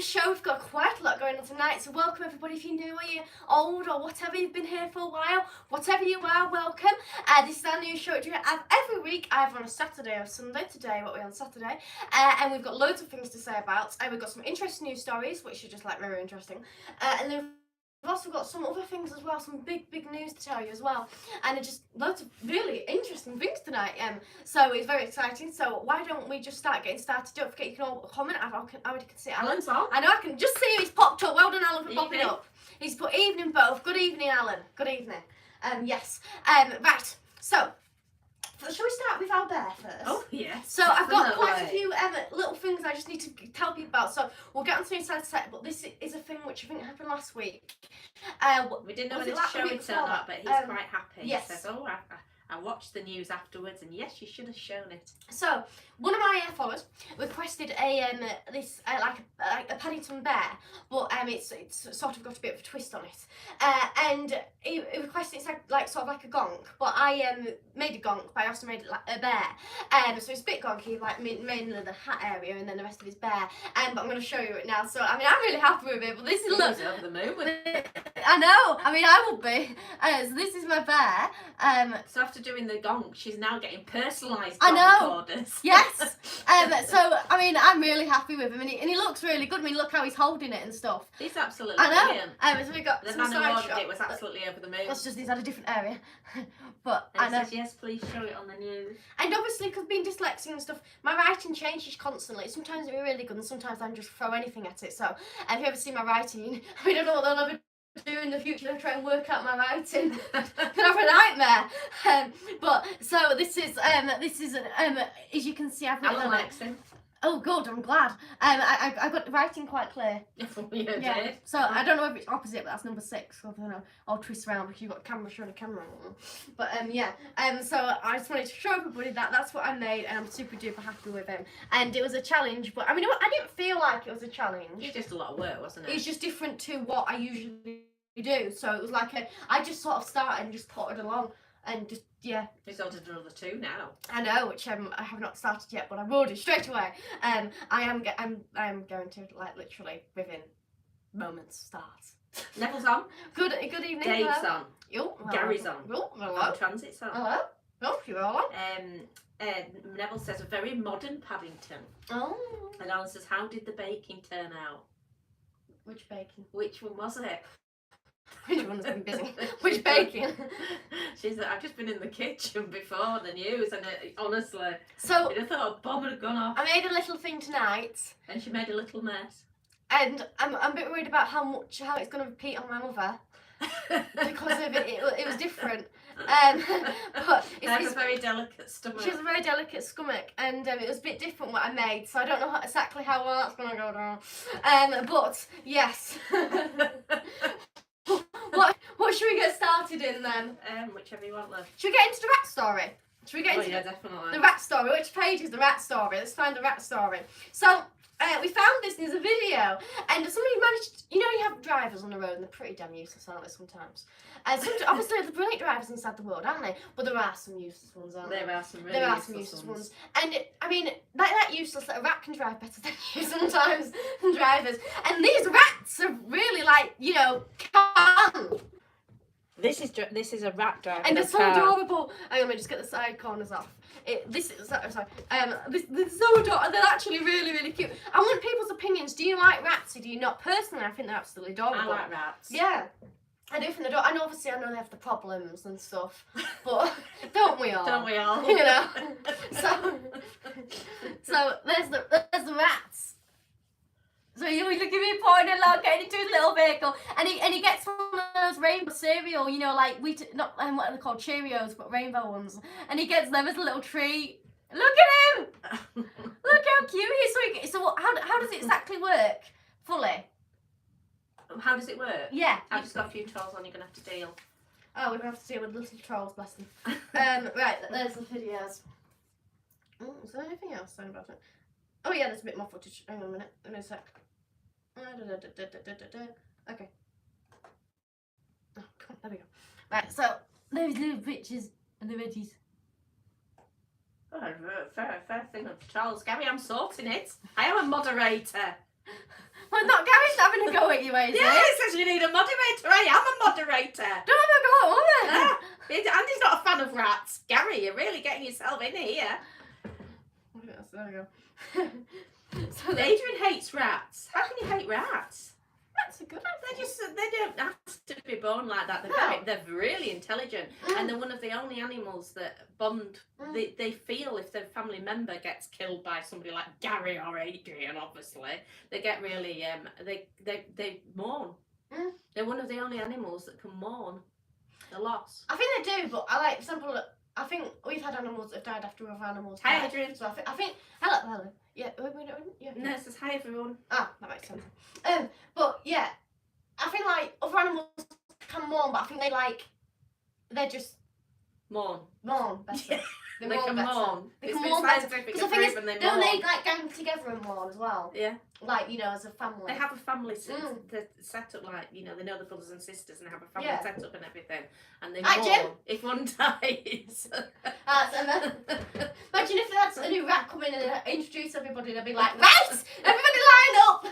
show, we've got quite a lot going on tonight, so welcome everybody. If you're new or you're old or whatever, you've been here for a while, whatever you are, welcome. This is our new show which we have every week, either on a Saturday or Sunday. Today, what we're on Saturday, and we've got loads of things to say about. We've got some interesting news stories, which are just like very interesting, and then we've also got some other things as well, some big news to tell you as well, and just loads of really interesting things tonight. So it's very exciting. So why don't we just start getting started? Don't forget you can all comment. I already can see Alan. Alan's on. I know I can just see him. He's popped up. Well done, Alan, for popping up. He's put evening both. Good evening, Alan. Good evening. Yes. Right. So. Shall we start with our bear first? Oh, yes. So I've got quite a few little things I just need to tell people about. So we'll get on to the inside set, but this is a thing which I think happened last week. We didn't know whether to show it or not, but he's quite happy. Yes. He says, oh, I watched the news afterwards, and yes, you should have shown it. So one of my followers requested like a Paddington bear, but it's sort of got a bit of a twist on it, and he requested it's like sort of like a gonk, but I made a gonk, but I also made it like a bear, so it's a bit gonky, like mainly the hat area, and then the rest of his bear. But I'm going to show you it now. So I mean, I'm really happy with it. But this is look. Over the moon with it. I know. I mean, I would be. So this is my bear. So after doing the gonk, she's now getting personalised. I know. Orders. Yes. So I mean, I'm really happy with him, and he looks really good. I mean, look how he's holding it and stuff. He's absolutely brilliant. brilliant. So we got the some man who ordered shot. it was absolutely over the moon. That's just he's had a different area, but and I know. Says, yes, please show it on the news. And obviously, because being dyslexic and stuff, my writing changes constantly. Sometimes it'll be really good, and sometimes I just throw anything at it. So, if you ever see my writing, I mean, I don't know what they'll ever do in the future to try and work out my writing. Can have a nightmare. But so this is as you can see, I've written on it. Oh, good. I'm glad. I got the writing quite clear. Yeah. So I don't know if it's opposite, but that's number 6. I don't know. I'll twist around because you've got a camera showing a camera. But yeah. So I just wanted to show everybody that that's what I made, and I'm super duper happy with him. And it was a challenge, but I mean, I didn't feel like it was a challenge. It's just a lot of work, wasn't it? It's just different to what I usually do. So it was like I just sort of started and just potted along. And just, yeah. He's ordered another 2 now. I know, which I have not started yet, but I will do straight away. I am going to, like, literally within moments start. Neville's on. Good evening. Dave's on. Oh, Gary's on. Oh, hello. Transit's on. Hello. Oh, you're all on. Neville says a very modern Paddington. Oh. And Alan says, how did the baking turn out? Which baking? Which one was it? Which one's been busy? Which baking? She's like, I've just been in the kitchen before the news, and honestly, so I thought a bomb had gone off. I made a little thing tonight, and she made a little mess. And I'm a bit worried about how it's going to repeat on my mother because of it was different. But it's a very delicate stomach. She has a very delicate stomach, and it was a bit different what I made, so I don't know exactly how well that's going to go down. But yes. What should we get started in then? Whichever you want, love. Should we get into the rat story? Should we get into definitely. The rat story? Which page is the rat story? Let's find the rat story. So we found this in a video, and somebody managed. You have drivers on the road, and they're pretty damn useless, aren't they? Sometimes. Obviously, the brilliant drivers inside the world, aren't they? But there are some useless ones, aren't there? There are some really useless ones. And I mean, that useless that a rat can drive better than you sometimes, drivers. And these rats are really calm. This is a rat driver. And they're so adorable. Hang on, let me just get the side corners off. This is so adorable. They're actually really, really cute. I want people's opinions. Do you like rats or do you not? Personally, I think they're absolutely adorable. I like rats. Yeah. I do think they don't. And obviously, I know they have the problems and stuff, but don't we all? Don't we all? So there's the rats. So you look at me pointing along, getting into his little vehicle, and he gets one of those rainbow cereal, like not what are they called, Cheerios, but rainbow ones, and he gets them as a little treat. Look at him! Look how cute he is. So how does it exactly work fully? How does it work? Yeah. I've just got a few trolls on. You're gonna have to deal. Oh, we're gonna have to deal with little trolls, bless them. Right, there's the videos. Oh, is there anything else saying about it? Oh yeah, there's a bit more footage. Hang on a minute. Give me a sec. Okay. Oh, come on, there we go. Right, so those little pictures and the veggies. Oh, fair thing of trolls. Gary, I'm sorting it. I am a moderator. Well, not Gary's having a go at you, is Yeah, he? it says you need a moderator. I am a moderator. Don't have a go at woman. Andy's not a fan of rats. Gary, you're really getting yourself in here. Yes, there we go. So Adrian hates rats. How can you hate rats? that's a good idea. They don't have to be born like that. They're really intelligent, and they're one of the only animals that bond. They feel if their family member gets killed by somebody like Gary or Adrian, obviously they get really they mourn. They're one of the only animals that can mourn the loss. I think they do, but I like, for example, I think we've had animals that have died after other animals Hi, died. Adrian. So I think hello. Yeah, yeah. No, it says hi everyone. Ah, that makes sense. But yeah, I think like other animals can mourn, but I think they're just Mourn. better. Yeah. They can mourn. They It's can been mourn better. scientifically Because the thing is, proven they don't mourn. they like gang together and mourn as well? Yeah. Like, you know, as a family. They have a family set up, like, you know, they know the brothers and sisters and they have a family Yeah. set up and everything. And they Hi, mourn Jim. if one dies. Imagine if that's a new rat come in and introduce everybody, they'll be like, right, everybody line up.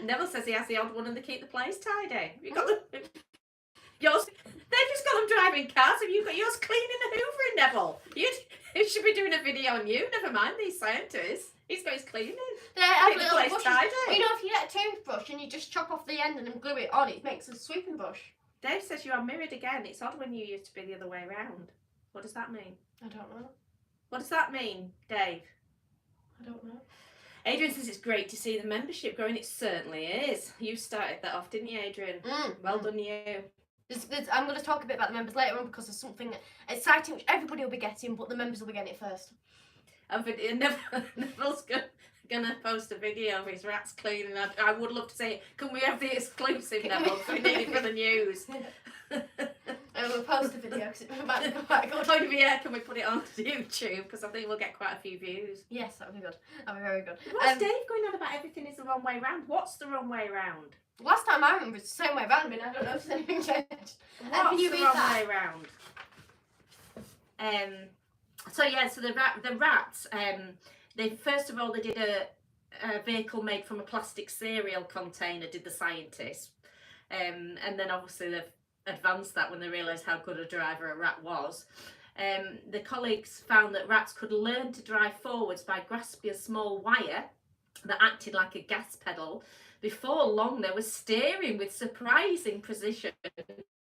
Neville says he has the odd one and they keep the place tidy. You got the yours. They've just got them driving cars. Have you got yours cleaning the hoovering, Neville? You should be doing a video on you. Never mind these scientists. He's got his cleaning. They have Keep the little place brushes. tidy. You know, if you get a toothbrush and you just chop off the end and then glue it on, it makes a sweeping brush. Dave says you are mirrored again. It's odd when you used to be the other way around. What does that mean? I don't know. What does that mean, Dave? I don't know. Adrian says it's great to see the membership growing. It certainly is. You started that off, didn't you, Adrian? Well done, you. I'm going to talk a bit about the members later on because there's something exciting which everybody will be getting, but the members will be getting it first. Neville's going to post a video of his rats cleaning. I would love to say, can we have the exclusive, Neville? Because we need it for the news. We'll post a video because it might be quite good. Can we put it on YouTube? Because I think we'll get quite a few views. Yes, that would be good. That would be very good. What's Dave going on about everything is the wrong way round? What's the wrong way round? Last time I remember it's the same way round, but I don't know if anything changed. What's you the read wrong that? way round? So the rats, they first of all they did a vehicle made from a plastic cereal container, did the scientists, and then obviously they've advanced that when they realised how good a driver a rat was. The colleagues found that rats could learn to drive forwards by grasping a small wire that acted like a gas pedal. Before long, they were steering with surprising precision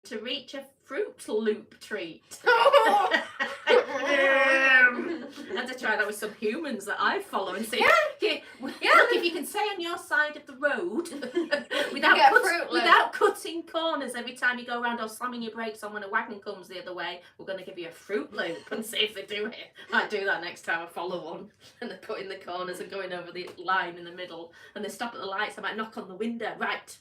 to reach a Fruit Loop treat. I had to try that with some humans that I follow and see. Look, if you can stay on your side of the road without cutting corners every time you go around or slamming your brakes on when a wagon comes the other way, we're going to give you a Fruit Loop and see if they do it. I might do that next time I follow one. And they're cutting the corners and going over the line in the middle. And they stop at the lights. I might knock on the window. Right,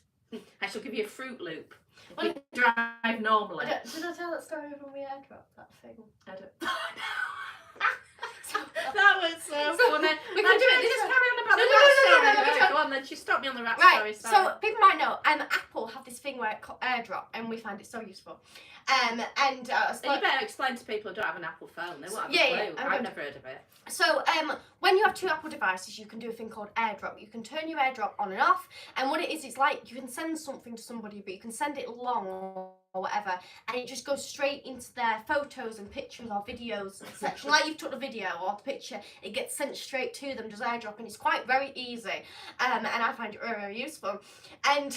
I shall give you a Fruit Loop. Well, you drive normally. Did I tell that story when we airdrop that thing? I don't. That was so funny. We can do it. Just carry on about the rat story. Go on then. She stopped me on the rat story. So people might know. Apple have this thing where it called AirDrop, and we find it so useful. And you better explain to people who don't have an Apple phone. They won't have a clue. I've never heard of it. So when you have two Apple devices, you can do a thing called AirDrop. You can turn your AirDrop on and off, and what it is, it's like you can send something to somebody, but you can send it long or whatever, and it just goes straight into their photos and pictures or videos section. Like you've took the video or the picture, it gets sent straight to them, just AirDrop, and it's quite very easy. And I find it very, very useful. And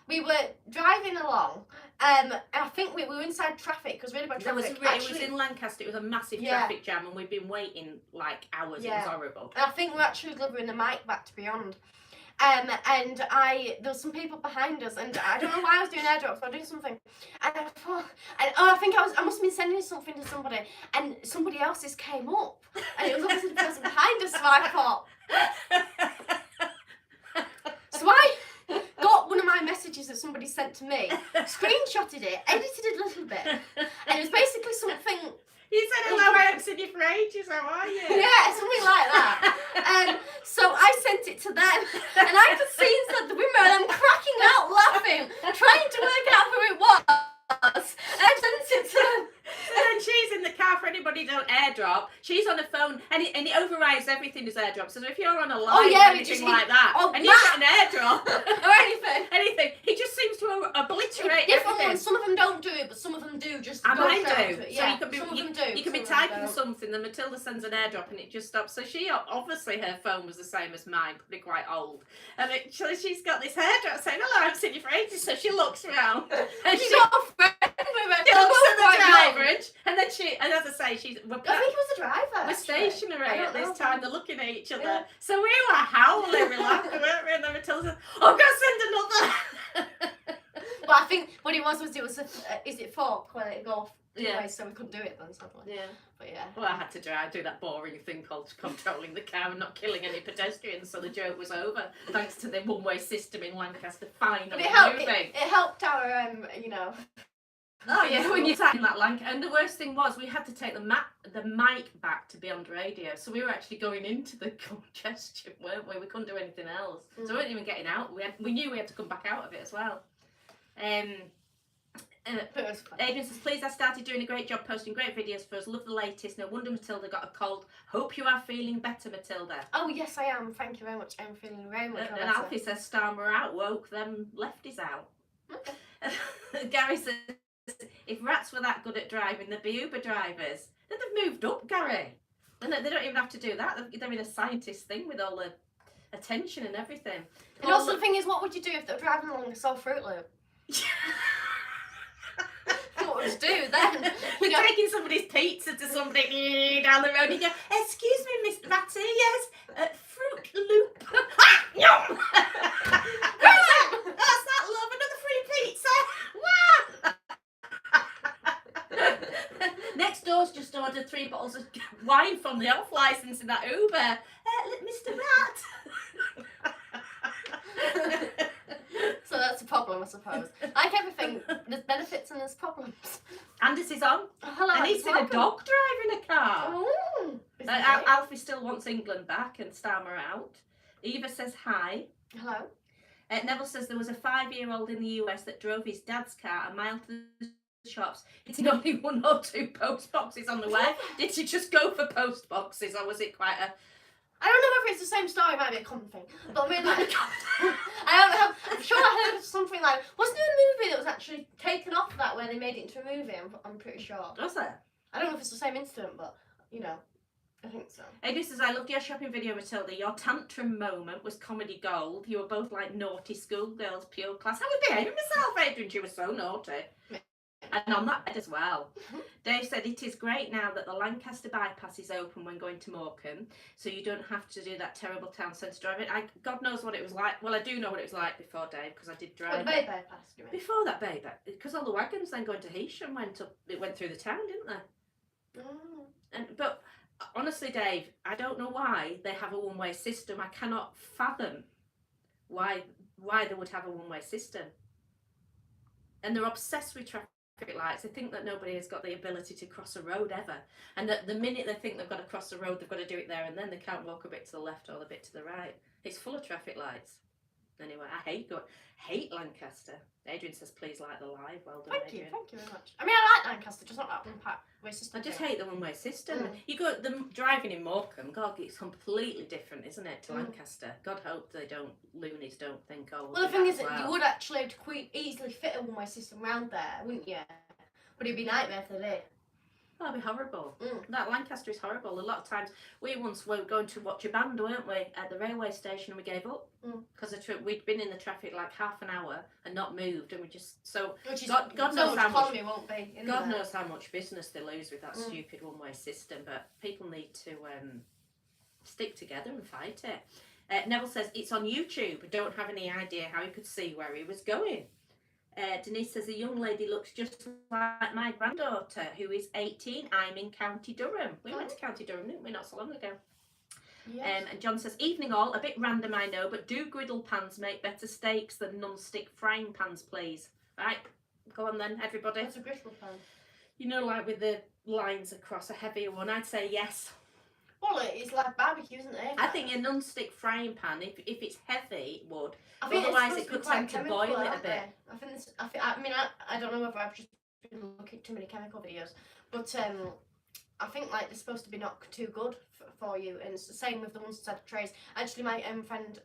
we were driving along, and I think we were inside traffic because really bad traffic. It was in Lancaster. It was a massive traffic jam, and we'd been waiting like hours. It was horrible. And I think we were actually delivering the mic back to Beyond. And there was some people behind us, and I don't know why I was doing airdrops, I was doing something, and I think I must have been sending something to somebody, and somebody else's came up, and it was obviously the person behind us, so I thought, so I got one of my messages that somebody sent to me, screenshotted it, edited it a little bit, and it was basically something. You said hello, I haven't seen you for ages, how are you? Yeah, something like that. So I sent it to them, and I could see inside the window, and I'm cracking out laughing, trying to work out who it was. And I sent it to them. And then she's in the car, for anybody who don't AirDrop, she's on the phone, and it overrides everything as AirDrop. So if you're on a line or anything like that, and you get an AirDrop. Oh, create different everything. ones. Some of them don't do it, but some of them do. Just And go mine straight do. onto it. So Yeah, you can be some of them do. you can be some of them typing don't. something, then Matilda sends an airdrop and it just stops. So she obviously her phone was the same as mine, probably quite old. And she's got this airdrop saying, "Hello, I haven't seen you for ages." So she looks round and She's she got a friend with her. looks at the driver and then and as I say, I think it was the driver. we're actually. stationary I at don't this know. time. They're looking at each other. Yeah. So we were howling, we're laughing, weren't we? And then Matilda said, "Oh, go send another." But I think what it was a, is it fork when it go two Yeah. ways, so we couldn't do it then sadly. Yeah. But yeah. Well, I had to do that boring thing called controlling the car and not killing any pedestrians, so the joke was over. Thanks to the one-way system in Lancaster finally But it helped. moving. It helped our Oh yeah, when you sat in that Lancaster. And the worst thing was we had to take the mic back to Beyond Radio, so we were actually going into the congestion, weren't we? We couldn't do anything else, so we weren't even getting out. We knew we had to come back out of it as well. Adrian says, "Please, I started doing a great job posting great videos for us. Love the latest. No wonder Matilda got a cold. Hope you are feeling better, Matilda." Oh yes, I am. Thank you very much. I'm feeling very much And better. Alfie says, "Starmer out, woke them lefties out." Okay. Gary says, "If rats were that good at driving, they'd be Uber drivers." Then they've moved up, Gary. And they don't even have to do that. They're in a scientist thing with all the attention and everything. And also the thing is, what would you do if they were driving along a soft Fruit Loop? What would you do then? You're taking somebody's pizza to somebody down the road and you go, "Excuse me, Mr. Ratty, yes, Fruit Loop." Yum! That's that, love, another free pizza. Next door's just ordered 3 bottles of wine from the off licence in that Uber. Mr. Rat. So that's a problem, I suppose. Like everything, there's benefits and there's problems. Anders is on. Hello. And he's seen a dog driving a car. Oh, Alfie still wants England back and Starmer out. Eva says hi. hello. Neville says there was a 5-year-old in the US that drove his dad's car a mile to the shops, hitting only 1 or 2 post boxes on the way. Did she just go for post boxes, or was it quite a... I don't know whether it's the same story, it might be a common thing. But I mean, like, I don't know. I'm sure I heard of something like, wasn't there a movie that was actually taken off that where they made it into a movie? I'm pretty sure. Was there? I don't know if it's the same incident, but I think so. Adrian says, "I loved your shopping video, Matilda. Your tantrum moment was comedy gold. You were both like naughty schoolgirls, pure class." I was behaving myself, Adrian. She was so naughty. And on that bed as well. Dave said, "It is great now that the Lancaster bypass is open when going to Morecambe, so you don't have to do that terrible town centre driving." God knows what it was like. Well, I do know what it was like before, Dave, because I did drive the Bay bypass, you mean? before that baby, because all the wagons then going to Heysham went through the town, didn't they? But honestly, Dave, I don't know why they have a one-way system. I cannot fathom why they would have a one-way system. And they're obsessed with traffic lights. They think that nobody has got the ability to cross a road ever, and that the minute they think they've got to cross the road, they've got to do it there and then. They can't walk a bit to the left or a bit to the right. It's full of traffic lights. Anyway, I hate Lancaster. Adrian says, "Please like the live." Well done, Adrian. Thank you very much. I mean, I like Lancaster, just not that one-way system. I just hate the one-way system. You go driving in Morecambe. God, it's completely different, isn't it, to Lancaster? God hope loonies don't think, "Oh, well, the thing is, you would actually have to quite easily fit a one-way system around there, wouldn't you? But it'd be a nightmare if they did. That'd be horrible. That Lancaster is horrible. A lot of times, we once were going to watch a band, weren't we, at the railway station, and we gave up because we'd been in the traffic like half an hour and not moved, and we just God knows how much won't be. God knows how much business they lose with that stupid one-way system. But people need to stick together and fight it. Neville says it's on YouTube. I don't have any idea how he could see where he was going. Denise says, "A young lady looks just like my granddaughter, who is 18. I'm in County Durham." We went to County Durham, didn't we, not so long ago? Yes. And John says, "Evening all, a bit random I know, but do griddle pans make better steaks than non-stick frying pans, please?" Right, go on then, everybody. What's a griddle pan? You know, like with the lines across, a heavier one. I'd say yes. Well, it's like barbecue, isn't it? I think a non-stick frying pan, if it's heavy, it would. I think otherwise it could tend to boil it a bit. I don't know whether I've just been looking at too many chemical videos, but I think like they're supposed to be not too good for you, and it's the same with the ones that have trays. Actually, my friend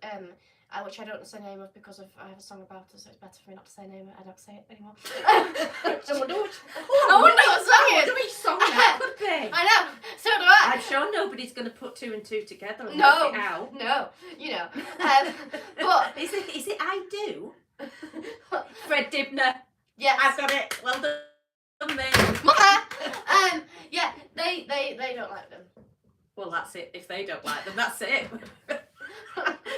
which I don't say the name of because I have a song about it, so it's better for me not to say the name of it. I don't say it anymore. I wonder what song it is. I wonder which song that could be. I know, so do I. I'm sure nobody's going to put 2 and 2 together and No, work it out. no, you know. But Is it I Do? Fred Dibner. yes, I've got it. Well done, me. yeah, they don't like them. Well, that's it. If they don't like them, that's it.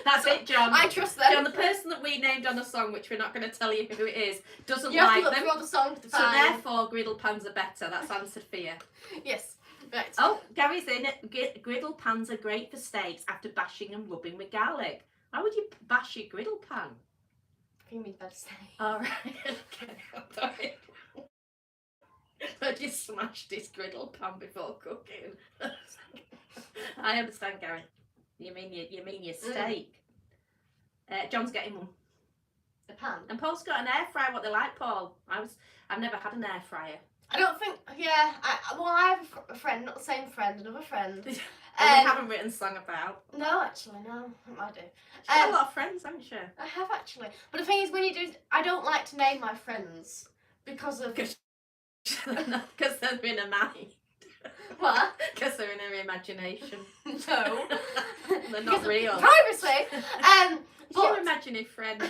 That's it, John. I trust them. John, the person that we named on a song, which we're not going to tell you who it is, doesn't You have like to look them. through all the songs to So find. therefore, griddle pans are better. That's answered for you. Yes, right. Oh, Gary's in it. Griddle pans are great for steaks after bashing and rubbing with garlic. Why would you bash your griddle pan? You mean better steak? All right. Okay. Sorry. I just smashed his griddle pan before cooking. I understand, Gary. You mean your steak? John's getting one. The pan? And Paul's got an air fryer. What they like, Paul? I've never had an air fryer. I don't think. Yeah. I have a friend, not the same friend, another friend. And we haven't written a song about. No, actually, no. I do. She's got a lot of friends, haven't you? I have actually, but the thing is, when you do, I don't like to name my friends because of Because they're in a mind. what? Because they're in her imagination. No, They're not real. privacy. Your But imaginary friend.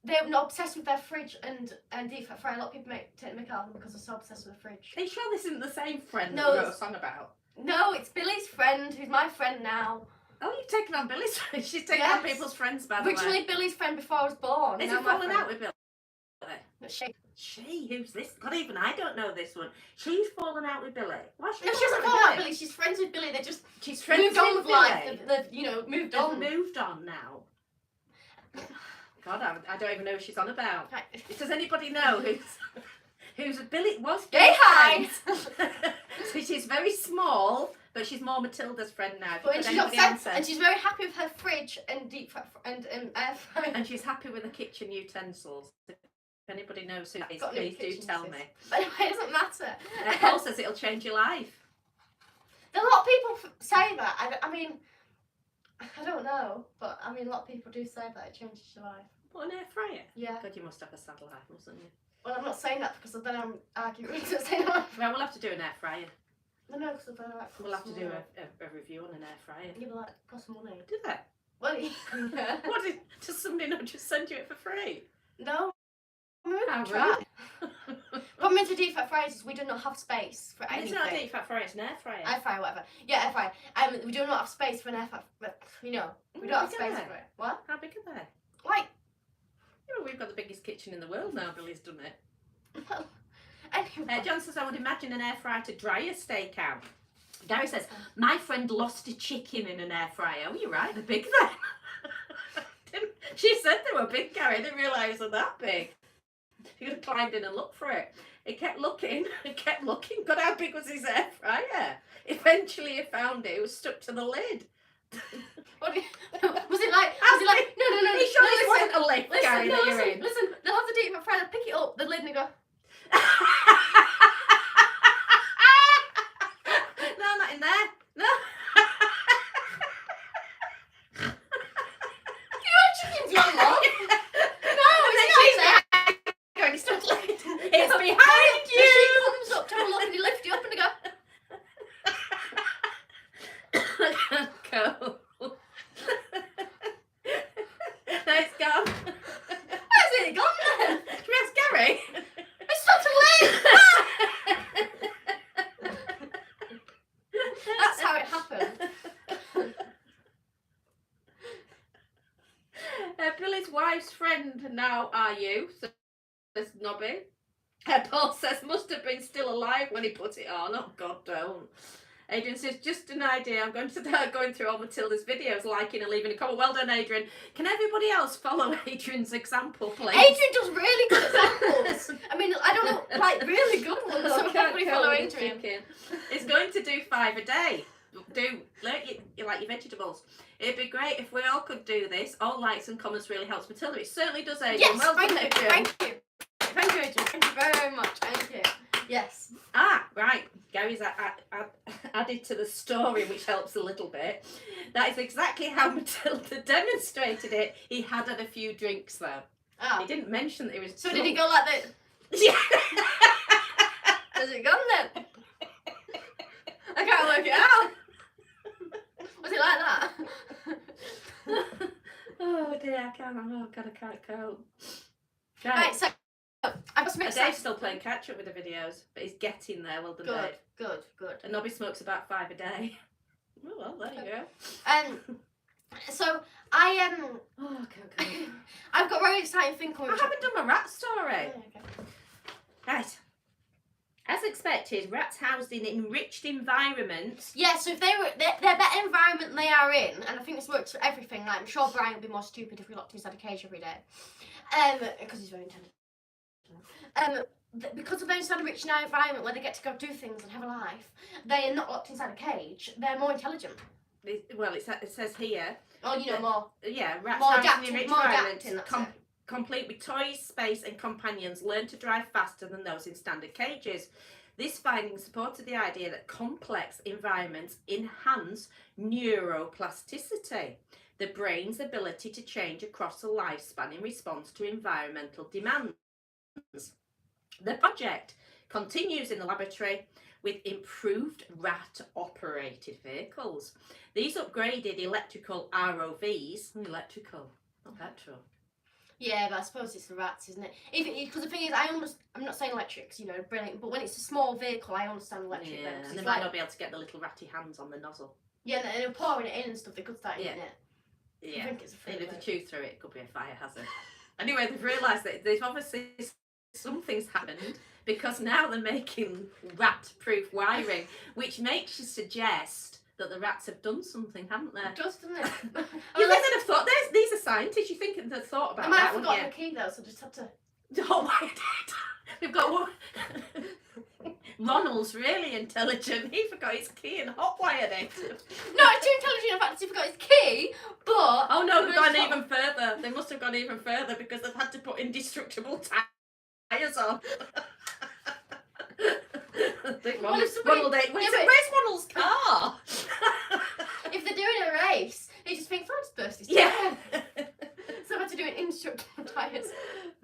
they're not obsessed with their fridge and deep fat fry. A lot of people take the mick out of them because they're so obsessed with the fridge. Are you sure this isn't the same friend No, that we wrote a song about? No, it's Billy's friend, who's my friend now. Oh, you've taken on Billy's friend. She's taken Yes. on people's friends, by the Originally way. Billy's friend before I was born. Is now it my falling friend. out with Billy? No, She? Who's this? God, even I don't know this one. She's fallen out with Billy. Why's she doesn't fallen fall out out with Billy. She's friends with Billy. They just She's friends moved on with with life. Billy. They've moved They've on. moved on now. God, I don't even know who she's on about. Right. Does anybody know who's Billy? Was Gay Billy's hi. friend? So she's very small, but she's more Matilda's friend now. But Could she's anybody upset, answer? and she's very happy with her fridge and deep fat and air fryer. And she's happy with the kitchen utensils. If anybody knows who that is, Got new please do kitchen tell utensil. me. But anyway, it doesn't matter. Paul says it'll change your life. A lot of people say that. I mean, I don't know, but I mean, a lot of people do say that it changes your life. What, an air fryer? Yeah. God, you must have a sad life, mustn't you? Well, I'm not saying that because then I'm arguing with saying that. Well, we'll have to do an air fryer. No, because then I like. We'll have to do a review on an air fryer. Yeah, but that costs money. Do they? Well, yeah. What does somebody not just send you it for free? No. How Try. Problem is with deep fat fryers is we do not have space for It's anything. not a deep fat fryer, it's an air fryer. Air fryer, whatever. Yeah, air fryer. We do not have space for an air fryer. You know, we don't have How big space are for they? it. What? How big are they? Like, You know, we've got the biggest kitchen in the world now, Billy's done it. well, anyway. John says, I would imagine an air fryer to dry a steak out. Gary says, my friend lost a chicken in an air fryer. Oh, you're right, they're big then. She said they were big, Gary. I didn't realise they're that big. He could have climbed in and looked for it. He kept looking and kept looking. God, how big was his air fryer? Eventually he found it. It was stuck to the lid. What do you, was it like? No. Are you sure this wasn't a lift, Gary, that you're in? Listen. They'll have the deep fat fryer. Pick it up, the lid, and they go. No, not in there. No. Chickens, you love. No, And then it's she's not there. going, it's not lid. It's The behind sheep you. comes up to have a look and they lift you up and they go. Go. No, it's gone. Where's it gone then? Should we ask Gary? It's stuck to the lid. That's how it happened. Billy's wife's friend now are you? Says Nobby. Paul says must have been still alive when he put it on. Oh God, don't. Adrian says, just an idea. I'm going to start going through all Matilda's videos, liking and leaving a comment. Well done, Adrian. Can everybody else follow Adrian's example, please? Adrian does really good examples. I mean, I don't know, like really good ones. So everybody follow Adrian. It's going to do 5 a day. Do like your vegetables. It'd be great if we all could do this. All likes and comments really helps Matilda. It certainly does, Adrian. Yes, well done, thank you. Adrian. Thank you. Thank you, Adrian. Thank you very much. Thank you. Yes. Right. Gary's added to the story, which helps a little bit. That is exactly how Matilda demonstrated it. He had a few drinks though. Oh. He didn't mention that he was. So did he go like that? Yeah. Has it gone then? I can't work it out. Was it like that? Oh dear, I can't. Oh God, I can't cope. Right, so I've got some Dave's exciting. still playing catch up with the videos, but he's getting there. Well done, Dave. Good. And Nobby smokes about 5 a day. Oh well, there you go. So I Oh, okay. I've got a very exciting thing coming. I haven't done my rat story. Oh, okay. Right. As expected, rats housed in enriched environments. Yeah, so if they're better environment they are in, and I think this works for everything. Like I'm sure Brian would be more stupid if we locked him inside a cage every day, because he's very intelligent. Because of their inside a rich environment where they get to go do things and have a life, they are not locked inside a cage. They're more intelligent. Well, it says here. Oh, you know more. Yeah, rats More housed adapting. in enriched More environments, adapting. That's it. complete with toys, space, and companions, learn to drive faster than those in standard cages. This finding supported the idea that complex environments enhance neuroplasticity, the brain's ability to change across a lifespan in response to environmental demands. The project continues in the laboratory with improved rat-operated vehicles. These upgraded electrical ROVs, electrical, not petrol. Yeah, but I suppose it's the rats, isn't it? Because the thing is, I'm not saying electrics, you know, brilliant, but when it's a small vehicle, I understand electric. Yeah, then, and they might not be able to get the little ratty hands on the nozzle. Yeah, and they're pouring it in and stuff. They could start eating it. Yeah, I think it's a free and if work. they chew through it, it could be a fire hazard. Anyway, they've realised that they've obviously something's happened because now they're making rat-proof wiring, which makes you suggest that the rats have done something, haven't they? It does, doesn't it? You think they'd have thought? These are scientists. You think they'd thought about They might that, have wouldn't forgotten you? the key though, so just have to. Oh my God! We've got one. Ronald's really intelligent. He forgot his key and hotwired it. No, it's too intelligent. In fact, he forgot his key, but. Oh no, they've gone even further. They must have gone even further because they've had to put indestructible tyres on. I think where's Ronald's car? If they're doing a race, they just think, "Oh, just burst his Yeah. tyre." So I had to do an indestructible tyres.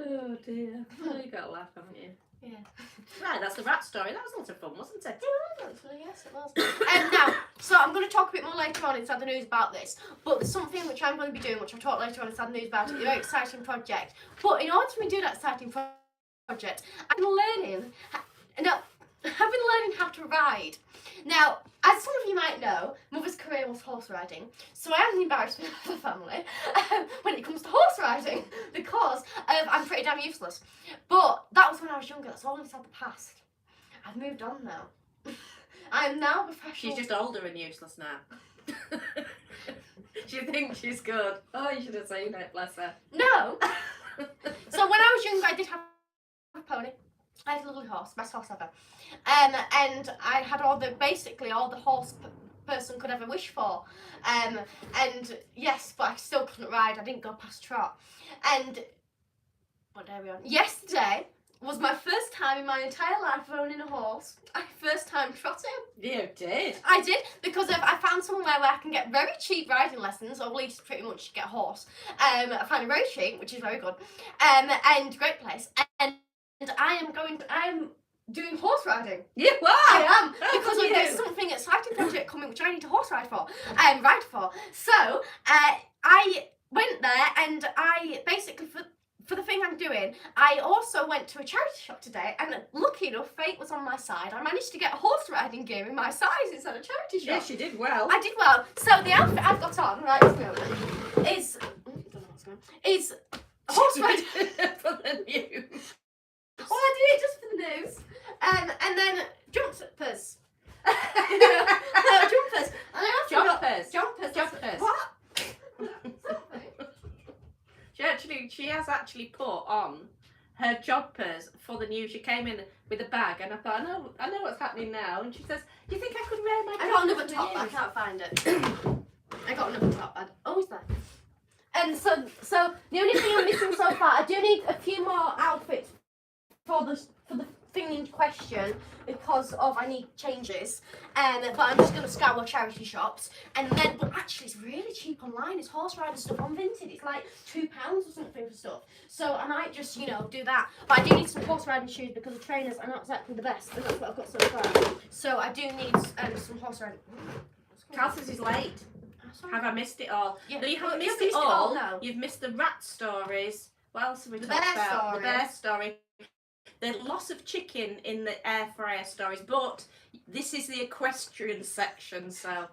Oh dear. Oh, you got to laugh, haven't you? Yeah. Right, that's the rat story. That was lots of fun, wasn't it? Yes, it was. Now, so I'm going to talk a bit more later on inside the news about this, but there's something which I'm going to be doing, which I'll talk later on inside the news about. It's a very exciting project. But in order to do that exciting project, I've been learning how to ride. Now, as some of you might know, Mother's career was horse riding, so I am the embarrassment of the family when it comes to horse riding, because I'm pretty damn useless. But that was when I was younger. That's all inside the past. I've moved on now. I am now professional. She's just older and useless now. She thinks she's good. Oh, you should have seen it, bless her. No. So when I was younger, I did have a pony. I had a lovely horse, best horse ever. And I had basically all the horse person could ever wish for. And yes, but I still couldn't ride. I didn't go past trot. And what day are we on? Yesterday was my first time in my entire life owning a horse. First time trotting. You did? I did, because I found somewhere where I can get very cheap riding lessons, or at least pretty much get a horse. I found it very cheap, which is very good. And great place. And I am doing horse riding. You are? I am, because there's something exciting project coming which I need to horse ride for. Ride for. So I went there, and I basically for the thing I'm doing, I also went to a charity shop today, and lucky enough, fate was on my side. I managed to get a horse riding gear in my size inside a charity shop. Yes, you did well. I did well. So the outfit I've got on right now is horse riding for the news. Well, I did it just for the news. And then jumpers. Jumpers. And I also got jumpers. What? She has actually put on her joggers for the news. She came in with a bag, and I thought, I know what's happening now. And she says, "Do you think I could wear my?" I got another top, but I can't find it. I got another top. Oh, it's there. And so the only thing I'm missing so far, I do need a few more outfits for thing in question because of I need changes. But I'm just gonna scour charity shops, and then but actually it's really cheap online. It's horse rider stuff on Vinted. It's like £2 or something for stuff. So I might just do that. But I do need some horse riding shoes because the trainers are not exactly the best, and that's what I've got so far. So I do need some horse riding. Cal says he's late. Have I missed it all? Yeah. No, you haven't Well, missed you've it missed it all all. now. You've missed the rat stories. What else have we The talked bear about? story. The bear story. The loss of chicken in the air fryer stories. But this is the equestrian section, so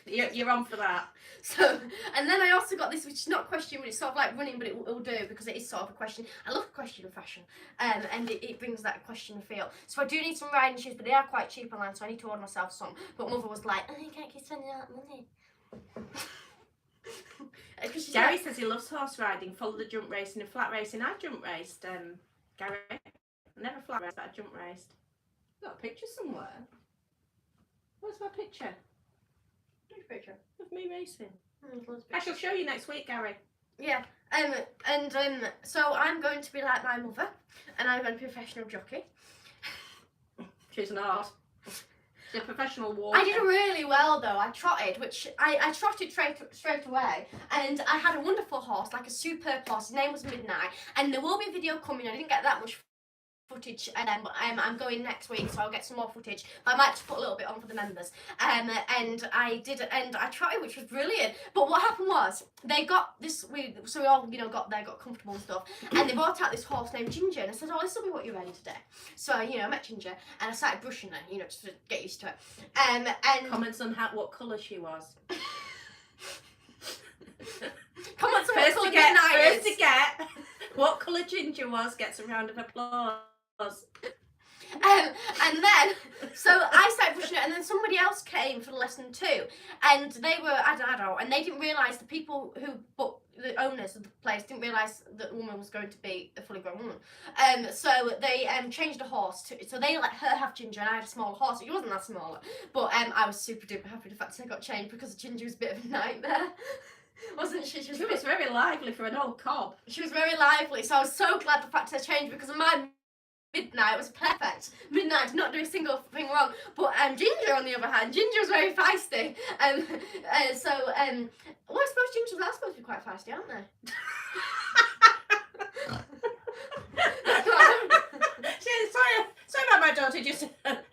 you're on for that. So, and then I also got this, which is not a question, but it's sort of like running, but it will do because it is sort of a question. I love question fashion, and it brings that question feel. So I do need some riding shoes, but they are quite cheap online, so I need to order myself some. But Mother was like, "Oh, you can't keep spending all that money." Gary says he loves horse riding, follow the jump racing and flat racing. I've jump raced, Gary. Never flat raced, but I jump raced. Got a picture somewhere. Where's my picture? Which picture? Of me racing. I shall show you next week, Gary. Yeah. So I'm going to be like my mother, and I'm going to be a professional jockey. She's not. She's a professional walker. I did really well though. I trotted, which I trotted straight away, and I had a wonderful horse, like a superb horse. His name was Midnight, and there will be a video coming. I didn't get that much footage, and I'm going next week, so I'll get some more footage. But I might just put a little bit on for the members. And I did, and I trotted, which was brilliant. But what happened was they got this. So we all got there, got comfortable and stuff, and they brought out this horse named Ginger, and I said, "Oh, this will be what you're ready today." So I met Ginger, and I started brushing her, just to get used to it. And comments on what colour she was. Comments on what colour Midnight is. First to get what colour Ginger was gets a round of applause. And then, so I started pushing it, and then somebody else came for lesson 2, and they were an adult, and they didn't realise the people who booked the owners of the place didn't realise that the woman was going to be a fully grown woman. So they changed the horse so they let her have Ginger, and I had a smaller horse. It wasn't that smaller, but I was super duper happy the fact that I got changed because Ginger was a bit of a nightmare. Wasn't she? She was very lively for an old cob. She was very lively, so I was so glad the fact I changed because of my Midnight was perfect. Midnight did not do a single thing wrong. But Ginger, on the other hand, Ginger was very feisty. Well, I suppose Gingers are supposed to be quite feisty, aren't they? Sorry about my daughter just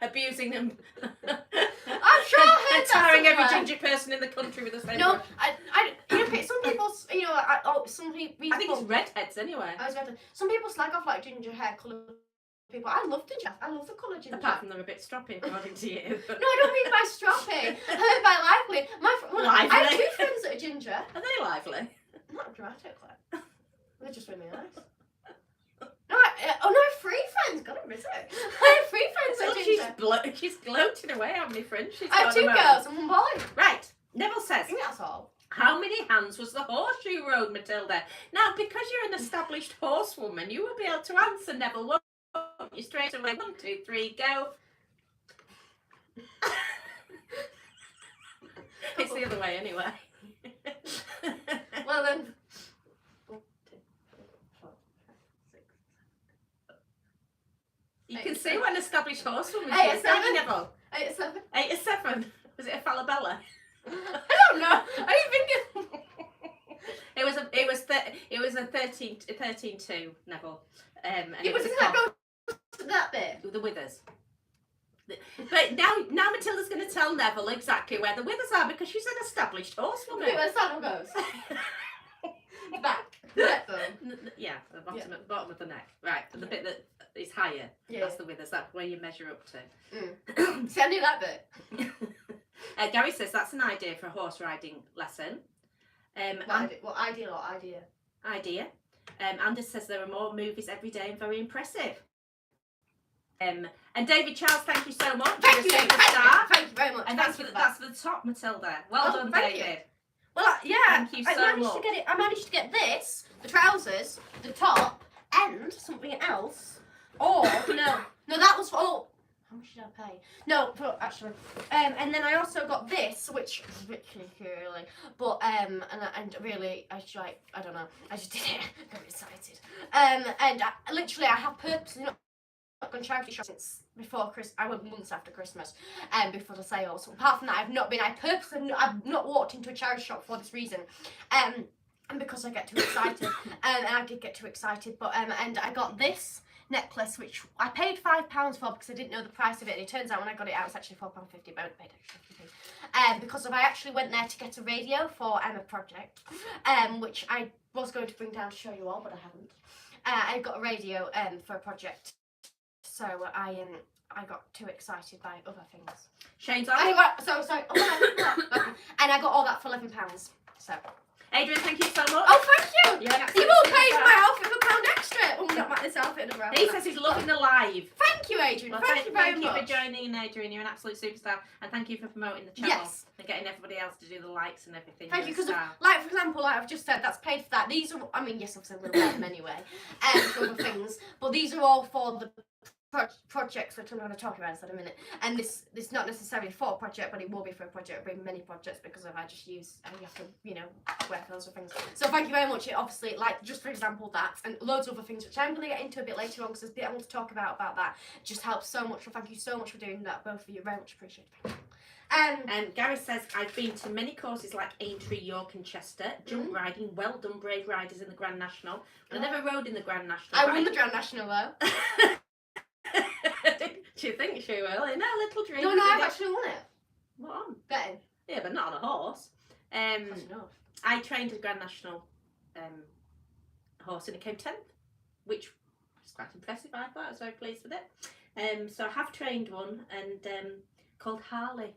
abusing them. I'm sure I heard and tarring that every ginger person in the country with the same brush. Some people, some people. I think it's redheads anyway. Some people slag off like ginger hair colour people. I love ginger. I love the colour ginger. Apart from they're a bit stroppy, according to you. No, I don't mean by stroppy. I mean by lively. Lively. I have 2 friends that are ginger. Are they lively? Not dramatically. They're just really nice. No, I have 3 friends. God, I'm busy. I have 3 friends that are ginger. She's gloating away how many friends she's I got. have 2 girls and 1 boy. Right. Neville says. I think that's all. How many hands was the horse you rode, Matilda? Now, because you're an established horsewoman, you will be able to answer, Neville. Won't you? Straight away. 1, 2, 3, go. It's the other way anyway. Well then. 1, 2, 3, 4, 5, 6, 7. You can see what an established horsewoman 8 is. or 7. Neville. 8 or 7. 8 or 7. Was it a falabella? I don't know. I didn't think it was a 13-2, Neville. And it was that go to that bit. The withers. But now Matilda's going to tell Neville exactly where the withers are because she's an established horsewoman. Okay, where the saddle goes. Back. The neck bone. Yeah, the bottom of the neck. Right, the bit that is higher. Yeah. That's the withers. That's where you measure up to. Mm. See, I knew that bit. Gary says that's an idea for a horse riding lesson. What idea or idea? Idea. Anders says there are more movies every day and very impressive. And David Charles, thank you so much. Thank you very much. And that's for the top, Matilda. Well done, thank David. You. Well, yeah. Thank you so much. I managed to get this, the trousers, the top, and something else. Or no, that was for. Oh, how much did I pay? No, actually. And then I also got this, which is literally really, but and really, I don't know, I just did it. I'm excited. And literally, I have purposely not gone charity shop since before Christmas. I went months after Christmas, before the sale. So apart from that, I've not been. I've not walked into a charity shop for this reason, and because I get too excited. And I did get too excited, but and I got this necklace, which I paid £5 for because I didn't know the price of it. And it turns out when I got it out, it's actually £4.50, but I paid extra 50p. Because I actually went there to get a radio for a project, which I was going to bring down to show you all, but I haven't. I got a radio for a project, so I got too excited by other things. Shane's and I got all that for £11. So. Adrian, thank you so much. Oh, thank you. You're an absolute You all paid superstar. for my outfit for £1 extra. Oh, not about this outfit in a row. He says he's loving the live. Thank you, Adrian. Well, thank you very much. much. Thank you for joining, Adrian. You're an absolute superstar, and thank you for promoting the channel and getting everybody else to do the likes and everything. Thank you, because like, for example, like I've just said, that's paid for that. These are, I mean, yes, obviously I'm going to wear them anyway, for other things, but these are all for the projects which I'm going to talk about in a minute. And this not necessarily for a project, but it will be for a project. It'll be many projects because of I just use, and you have to, you know, wear those other things. So thank you very much. It obviously, like, just for example, that and loads of other things which I'm going to get into a bit later on because there's a bit I want to talk about that. It just helps so much. So thank you so much for doing that, both of you. Very much appreciated. And Gary says, I've been to many courses like Aintree, York and Chester, jump riding, well done, brave riders in the Grand National. I never rode in the Grand National. I won the Grand National though. Do you think she will? No, little dream. No, I've actually won it. What on? Betting. Yeah, but not on a horse. I trained a Grand National horse and it came 10th, which was quite impressive, I thought. I was very pleased with it. So I have trained one and called Harley.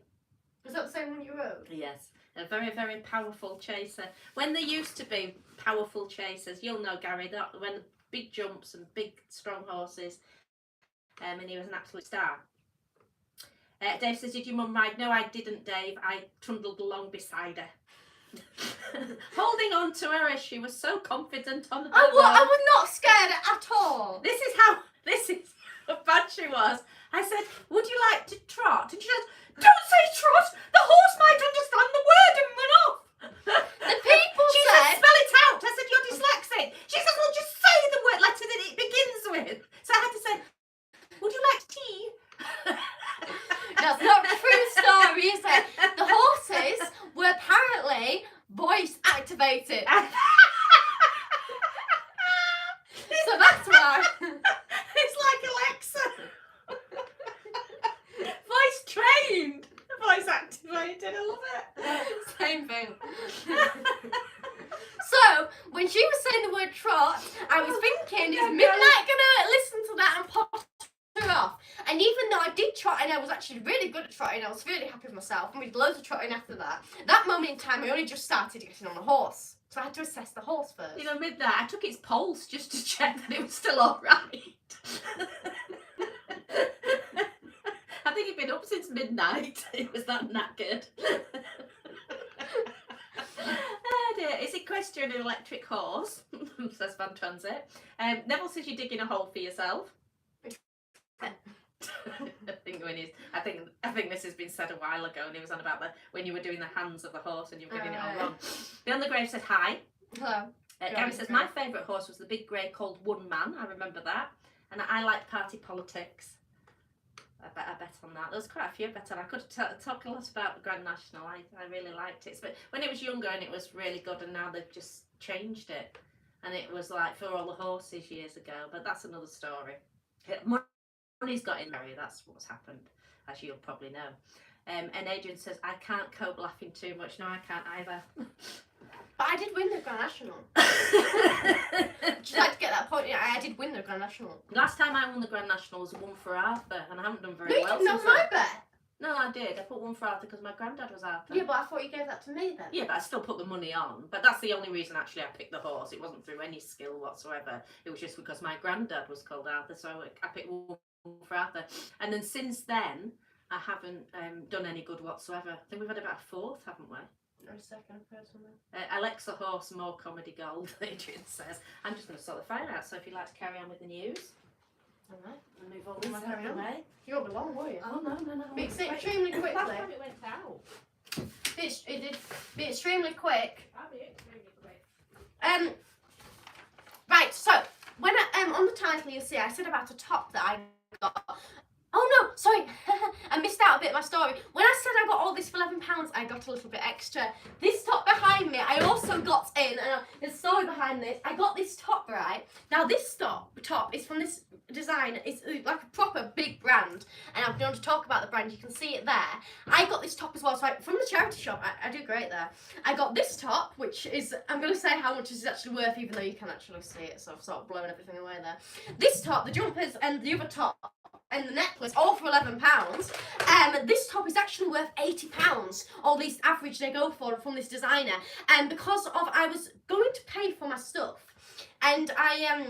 Was that the same one you rode? Yes. A very, very powerful chaser. When there used to be powerful chasers, you'll know, Gary, that when the big jumps and big strong horses, and he was an absolute star. Dave says, did your mum ride? No, I didn't, Dave. I trundled along beside her. Holding on to her as she was so confident on the I was not scared at all. This is how bad she was. I said, would you like to trot? And she said, don't say trot. The horse might understand the word and run off. The people she said, spell it out. I said, you're dyslexic. She says, well, just say the word letter that it begins with. So I had to say, would you like tea? That's not the true story, is it? The horses were apparently voice activated. So that's why. It's like Alexa. Voice trained. Voice activated. I love it. Same thing. So, when she was saying the word trot, I was thinking, is Midnight going to listen to that and pop her off? And even though I did trot and I was actually really good at trotting, I was really happy with myself, and we did loads of trotting after that. That moment in time, I only just started getting on a horse. So I had to assess the horse first. You know, Midnight, I took its pulse just to check that it was still alright. I think it'd been up since midnight. It was that knackered. Oh dear. Is equestrian an electric horse? Says Van Transit. Neville says you're digging a hole for yourself. I think this has been said a while ago, and it was on about when you were doing the hands of the horse and you were getting it all wrong. Beyond the Grave said hi. Hello. Gary says my favourite horse was the big grey called One Man. I remember that, and I liked party politics. I bet on that. There was quite a few I bet on. I could talk a lot about the Grand National. I really liked it, but when it was younger and it was really good, and now they've just changed it, and it was like for all the horses years ago. But that's another story. Money's got in there. That's what's happened, as you'll probably know. And Adrian says, I can't cope laughing too much. No, I can't either. But I did win the Grand National. Just like to get that point. Yeah, I did win the Grand National. Last time I won the Grand National was one for Arthur, and I haven't done very No, you well. didn't know my bet. No, I did. I put one for Arthur because my granddad was Arthur. Yeah, but I thought you gave that to me then. Yeah, but I still put the money on. But that's the only reason actually I picked the horse. It wasn't through any skill whatsoever. It was just because my granddad was called Arthur, so I picked one for Arthur. And then since then, I haven't done any good whatsoever. I think we've had about a fourth, haven't we? Or a second, personally. Alexa Horse, more comedy gold, Adrian says. I'm just going to sort the fire out, so if you'd like to carry on with the news. Alright. And move all this out of the way. You won't be long, will you? Oh, no. Be extremely quickly. Last time it went out. It did be extremely quick. I'll be extremely quick. Right, so when on the title basically, you'll see, I said about a top that I got. Oh no, sorry, I missed out a bit of my story. When I said I got all this for £11, I got a little bit extra. This top behind me, I also got in, and there's a story behind this. I got this top, right? Now this top is from this design. It's like a proper big brand, and I'm going to talk about the brand. You can see it there. I got this top as well, so from the charity shop. I do great there. I got this top, which is, I'm going to say how much it's actually worth, even though you can actually see it, so I've sort of blown everything away there. This top, the jumpers, and the other top, and the necklace, all for £11. This top is actually worth £80, or at least average they go for from this designer. And because of, I was going to pay for my stuff, and I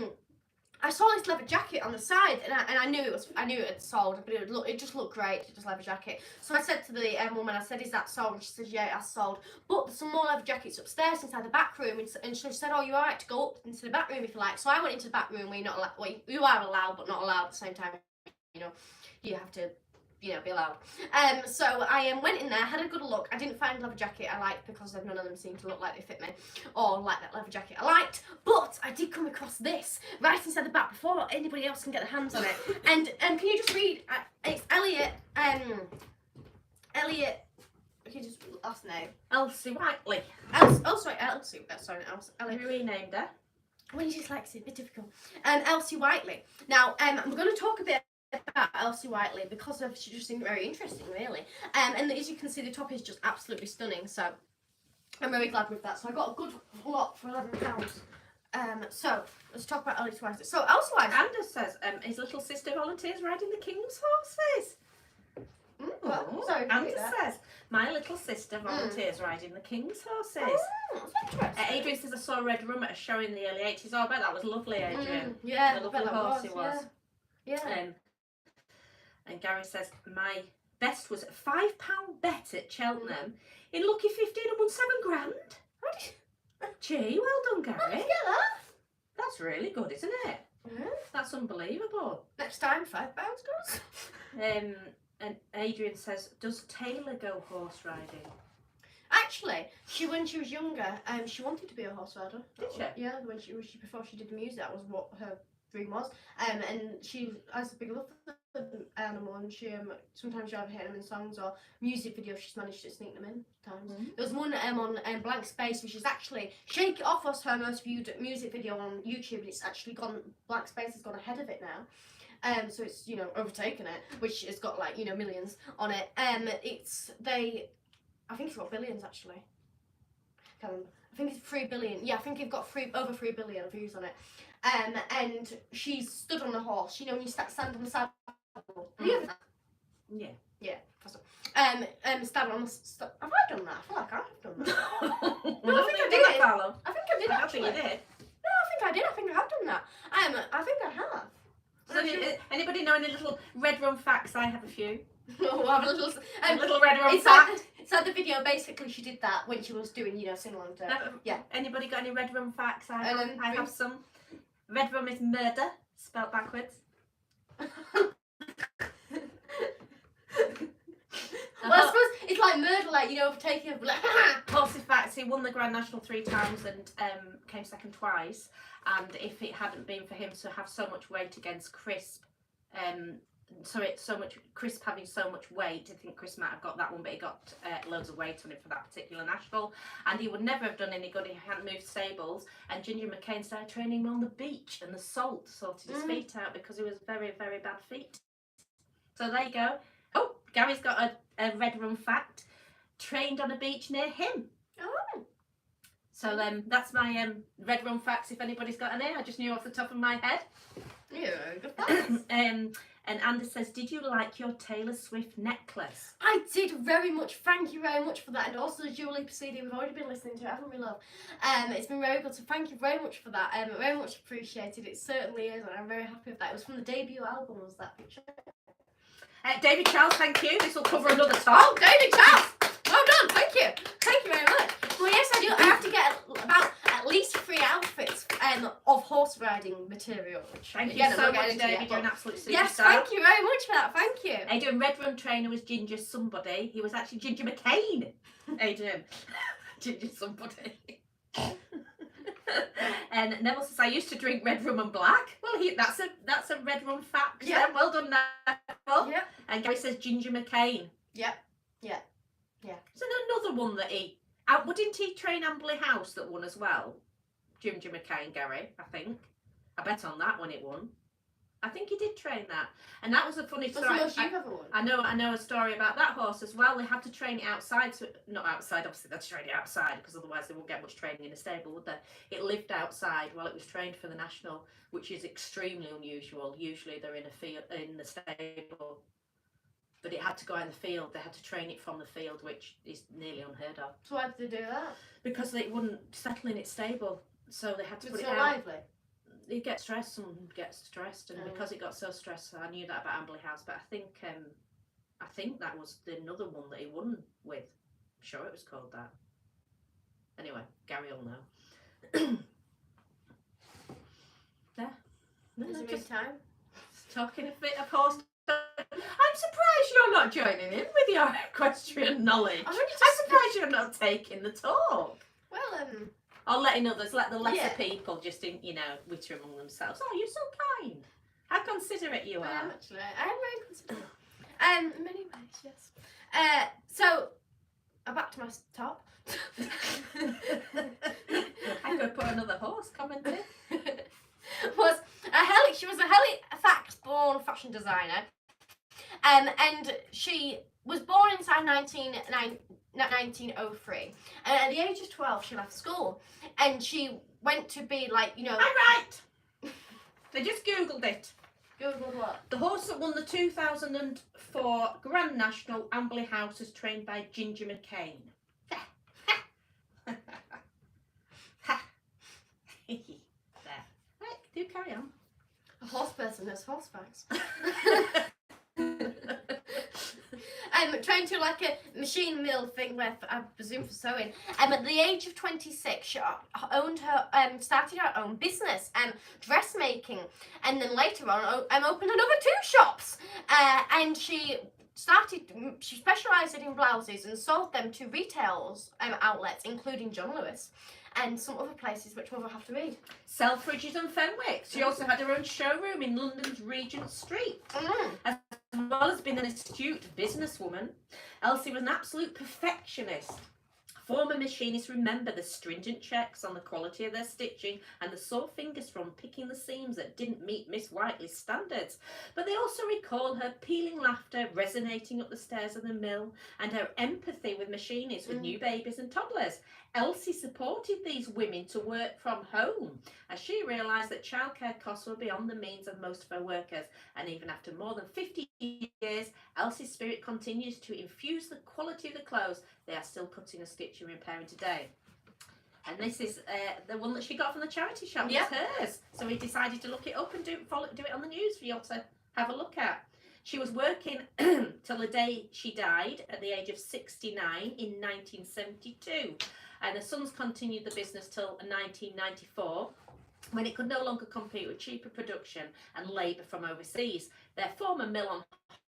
saw this leather jacket on the side, and I knew it had sold, but it just looked great, just leather jacket. So I said to the woman, I said, "Is that sold?" And she said, "Yeah, it has sold. But there's some more leather jackets upstairs inside the back room." And she said, "Oh, you're alright to go up into the back room if you like." So I went into the back room where you're not allowed, well, you are allowed, but not allowed at the same time. You know, you have to, you know, be allowed. So I went in there, had a good look. I didn't find a leather jacket I liked because none of them seemed to look like they fit me or like that leather jacket I liked. But I did come across this right inside the back before anybody else can get their hands on it. And can you just read? It's Elliot. Elliot. Can you just last name? Elsie Whiteley. Elsie. Sorry, Elliot. We renamed her. When you dyslexia, a bit difficult. Elsie Whiteley. Now, I'm going to talk a bit about Elsie Whiteley because she just seemed very interesting, really. And as you can see, the top is just absolutely stunning. So I'm very glad with that. So I got a good lot for £11. So let's talk about Elsie Whiteley. So Elsie Whiteley. Anders says his little sister volunteers riding the king's horses. Sorry, Anders says, my little sister volunteers riding the king's horses. Adrian says, I saw a red rum at a show in the early 80s. Oh, I bet that was lovely, Adrian. Yeah, the lovely horse he was. Yeah. And Gary says, my best was a £5 bet at Cheltenham in Lucky 15 and won £7,000. Gee, well done, Gary. How did you get that? That's really good, isn't it? Yeah. That's unbelievable. Next time, £5 goes. And Adrian says, does Taylor go horse riding? Actually, when she was younger, she wanted to be a horse rider. Did she? Yeah, when she before she did music, that was what her dream was. And she has a big love for the animal, and she sometimes you either hear them in songs or music videos. She's managed to sneak them in times. There was one on Blank Space, which is actually Shake It Off was her most viewed music video on YouTube, and it's actually gone. Blank Space has gone ahead of it now. So it's, you know, overtaken it, which has got, like, you know, millions on it. I think it's got billions, actually. I can't remember. I think it's 3 billion. Yeah, I think you've got over 3 billion views on it. And she's stood on the horse. You know, when you stand on the saddle. Yeah. Yeah. Stand on the. Have I done that? I feel like I've done that. No, I think I did. I think I did. I don't think you did. No, I think I did. I think I have done that. I think I have. So anybody know any little red rum facts? I have a few. Oh, I have a little red rum fact. Inside the video, basically, she did that when she was doing, you know, sing along to. Yeah. Anybody got any red rum facts? I have some. Red rum is murder, spelled backwards. Well, I suppose it's like murder, like, you know, overtaking a Horsey facts, he won the Grand National 3 times and came second twice. And if it hadn't been for him to have so much weight against Crisp, Crisp having so much weight, I think Crisp might have got that one, but he got loads of weight on him for that particular national. And he would never have done any good if he hadn't moved stables. And Ginger McCain started training him on the beach, and the salt sorted his feet out because he was very, very bad feet. So there you go. Oh, Gary's got a red rum fact. Trained on a beach near him. Oh. So that's my red rum facts. If anybody's got any, I just knew off the top of my head. Yeah, good facts. And Anders says, did you like your Taylor Swift necklace? I did very much. Thank you very much for that. And also the Dua Lipa CD, we've already been listening to it, haven't we, love? It's been very good, so thank you very much for that. Very much appreciated. It certainly is, and I'm very happy with that. It was from the debut album, was that picture? David Charles, thank you. This will cover another top. Oh, David Charles! Well done, thank you. Thank you very much. Well, yes, I do. I have to get about at least 3 outfits of horse riding material. Thank you so much, David. You're an absolute superstar. Yes, thank you very much for that. Thank you. Adrian, red rum trainer was Ginger somebody. He was actually Ginger McCain. Adrian, Ginger somebody. And Neville says, I used to drink red rum and black. Well, that's a red rum fact. Yeah. Well done, Neville. Yeah. And Gary says Ginger McCain. Yeah. So another one that didn't he train Amberley House that won as well? Ginger McCain, Gary, I think. I bet on that one it won. I think he did train that. And that was a funny story. That's the most you've ever won. I know a story about that horse as well. They had to train it outside. Not outside, obviously they had to train it outside because otherwise they wouldn't get much training in a stable, would they? It lived outside while it was trained for the national, which is extremely unusual. Usually they're in the stable. But it had to go in the field. They had to train it from the field, which is nearly unheard of. So why did they do that? Because it wouldn't settle in its stable. So they had to put it so out. lively. You get stressed, someone gets stressed, and because it got so stressed, I knew that about Amberley House. But I think that was another one that he won with. I'm sure it was called that. Anyway, Gary will know. There. No, Is it just time? talking a bit of horse. I'm surprised you're not joining in with your equestrian knowledge. I'm surprised you're not taking the talk. Well, Or letting others, let the lesser people just, witter among themselves. Oh, you're so kind. How considerate you I are. am actually. I am very considerate. In many ways, yes. So, back to my top. I could put another horse commenting. She was a Halifax-born fashion designer, and she was born inside 1903. And at the age of 12, she left school, and she went to be I'm right. They just googled it. Googled what? The horse that won the 2004 Grand National, Amberley House, is trained by Ginger McCain. There. Right, do carry on. A horse person knows horse facts. Trained to like a machine mill thing where I presume for sewing. At the age of 26, she started her own business, dressmaking, and then later on opened another 2 shops. And she specialised in blouses and sold them to retailers outlets, including John Lewis, and some other places which we'll have to read. Selfridges and Fenwick. She also had her own showroom in London's Regent Street. As well as being an astute businesswoman, Elsie was an absolute perfectionist. Former machinists remember the stringent checks on the quality of their stitching and the sore fingers from picking the seams that didn't meet Miss Whiteley's standards. But they also recall her pealing laughter resonating up the stairs of the mill and her empathy with machinists with new babies and toddlers. Elsie supported these women to work from home as she realised that childcare costs were beyond the means of most of her workers. And even after more than 50 years, Elsie's spirit continues to infuse the quality of the clothes they are still cutting and stitching and repairing today. And this is the one that she got from the charity shop. Yeah. It's hers. So we decided to look it up and do it on the news for you to have a look at. She was working till the day she died at the age of 69 in 1972. And the sons continued the business till 1994, when it could no longer compete with cheaper production and labour from overseas. Their former mill on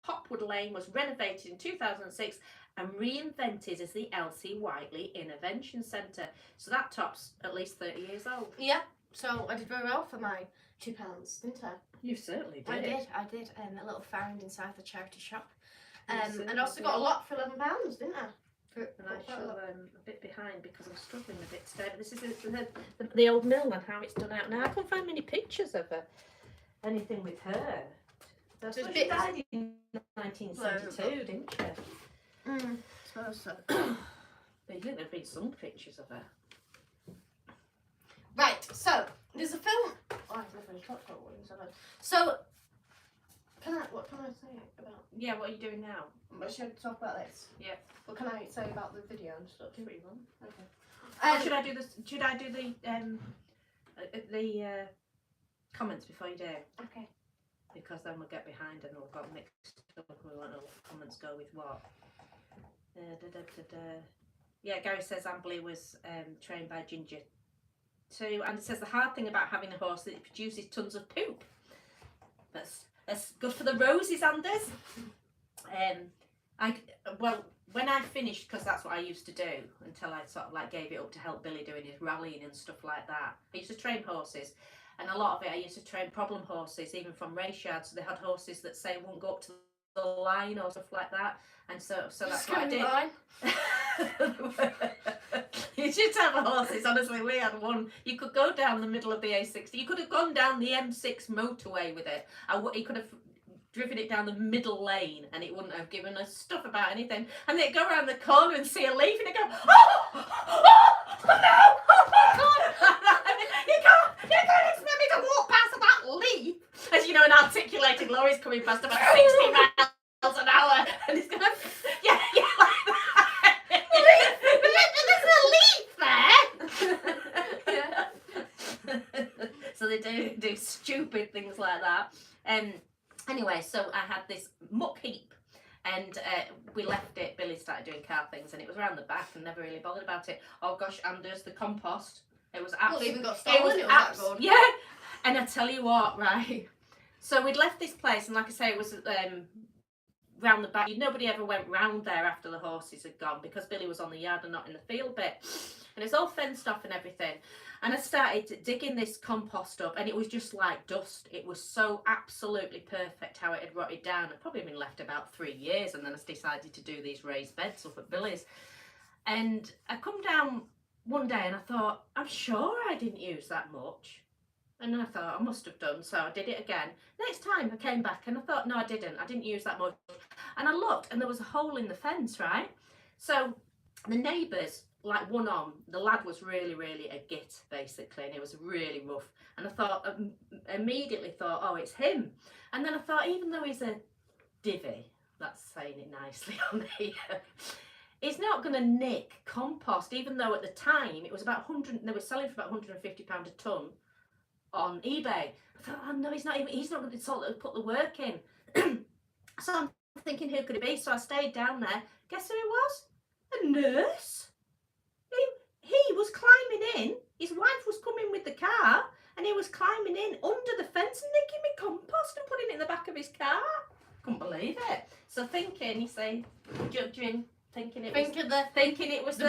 Hopwood Lane was renovated in 2006 and reinvented as the Elsie Whiteley Intervention Centre. So that tops at least 30 years old. Yeah, so I did very well for my £2, didn't I? You certainly did. I did. A little find inside the charity shop. And also got a lot for £11, didn't I? And I feel a bit behind because I'm struggling a bit today. But this is the old mill and how it's done out now. I couldn't find many pictures of anything with her. So she died in 1972, didn't she? I suppose so. But you think there'd been some pictures of her. Right, so there's a film. Oh, I've never talked about what it was. So, what can I say about? Yeah, what are you doing now? Should I talk about this? Yeah. What can I say about the video and stuff? Do what you want. Okay. Should I do this? Should I do the comments before you do? Okay. Because then we'll get behind and we'll got mixed up and we won't know what comments go with what. Yeah, Gary says Amberley was trained by Ginger too, and it says the hard thing about having a horse that it produces tons of poop. That's good for the roses, Anders. when I finished, because that's what I used to do until I sort of like gave it up to help Billy doing his rallying and stuff like that. I used to train horses, and a lot of it I used to train problem horses, even from race yards. So they had horses that say won't go up to the line or stuff like that, and so that's what I did. You should have horses. Honestly, we had one. You could go down the middle of the A60. You could have gone down the M6 motorway with it. He could have driven it down the middle lane, and it wouldn't have given us stuff about anything. And they'd go around the corner and see a leaf, and they'd go, oh no, oh my god, you can't expect me to walk past that leaf. As you know, an articulated lorry's coming past about 60 miles an hour, and it's going, yeah, like that. There's a leaf there. So they do stupid things like that. Anyway, so I had this muck heap, and we left it. Billy started doing car things, and it was around the back, and never really bothered about it. Oh gosh, and there's the compost. It was absolutely. Well, even got stolen. It was that good. Yeah, and I tell you what, right. So we'd left this place, and like I say, it was round the back. Nobody ever went round there after the horses had gone, because Billy was on the yard and not in the field bit, and it's all fenced off and everything. And I started digging this compost up, and it was just like dust. It was so absolutely perfect how it had rotted down. I'd probably been left about 3 years, and then I decided to do these raised beds up at Billy's. And I come down one day and I thought, I'm sure I didn't use that much. And then I thought, I must have done, so I did it again. Next time I came back and I thought, no, I didn't use that much. And I looked, and there was a hole in the fence, right? So the neighbours, like one on, the lad was really a git, basically, and it was really rough. And I thought, immediately thought, oh, it's him. And then I thought, even though he's a divvy, that's saying it nicely on here, he's not going to nick compost, even though at the time it was about 100, they were selling for about £150 a tonne on eBay. I thought, oh no, he's not going to sort of put the work in. So I'm thinking, who could it be? So I stayed down there. Guess who it was? A nurse. He was climbing in. His wife was coming with the car, and he was climbing in under the fence and nicking me compost and putting it in the back of his car. Couldn't believe it. So thinking, you say, judging, thinking it was the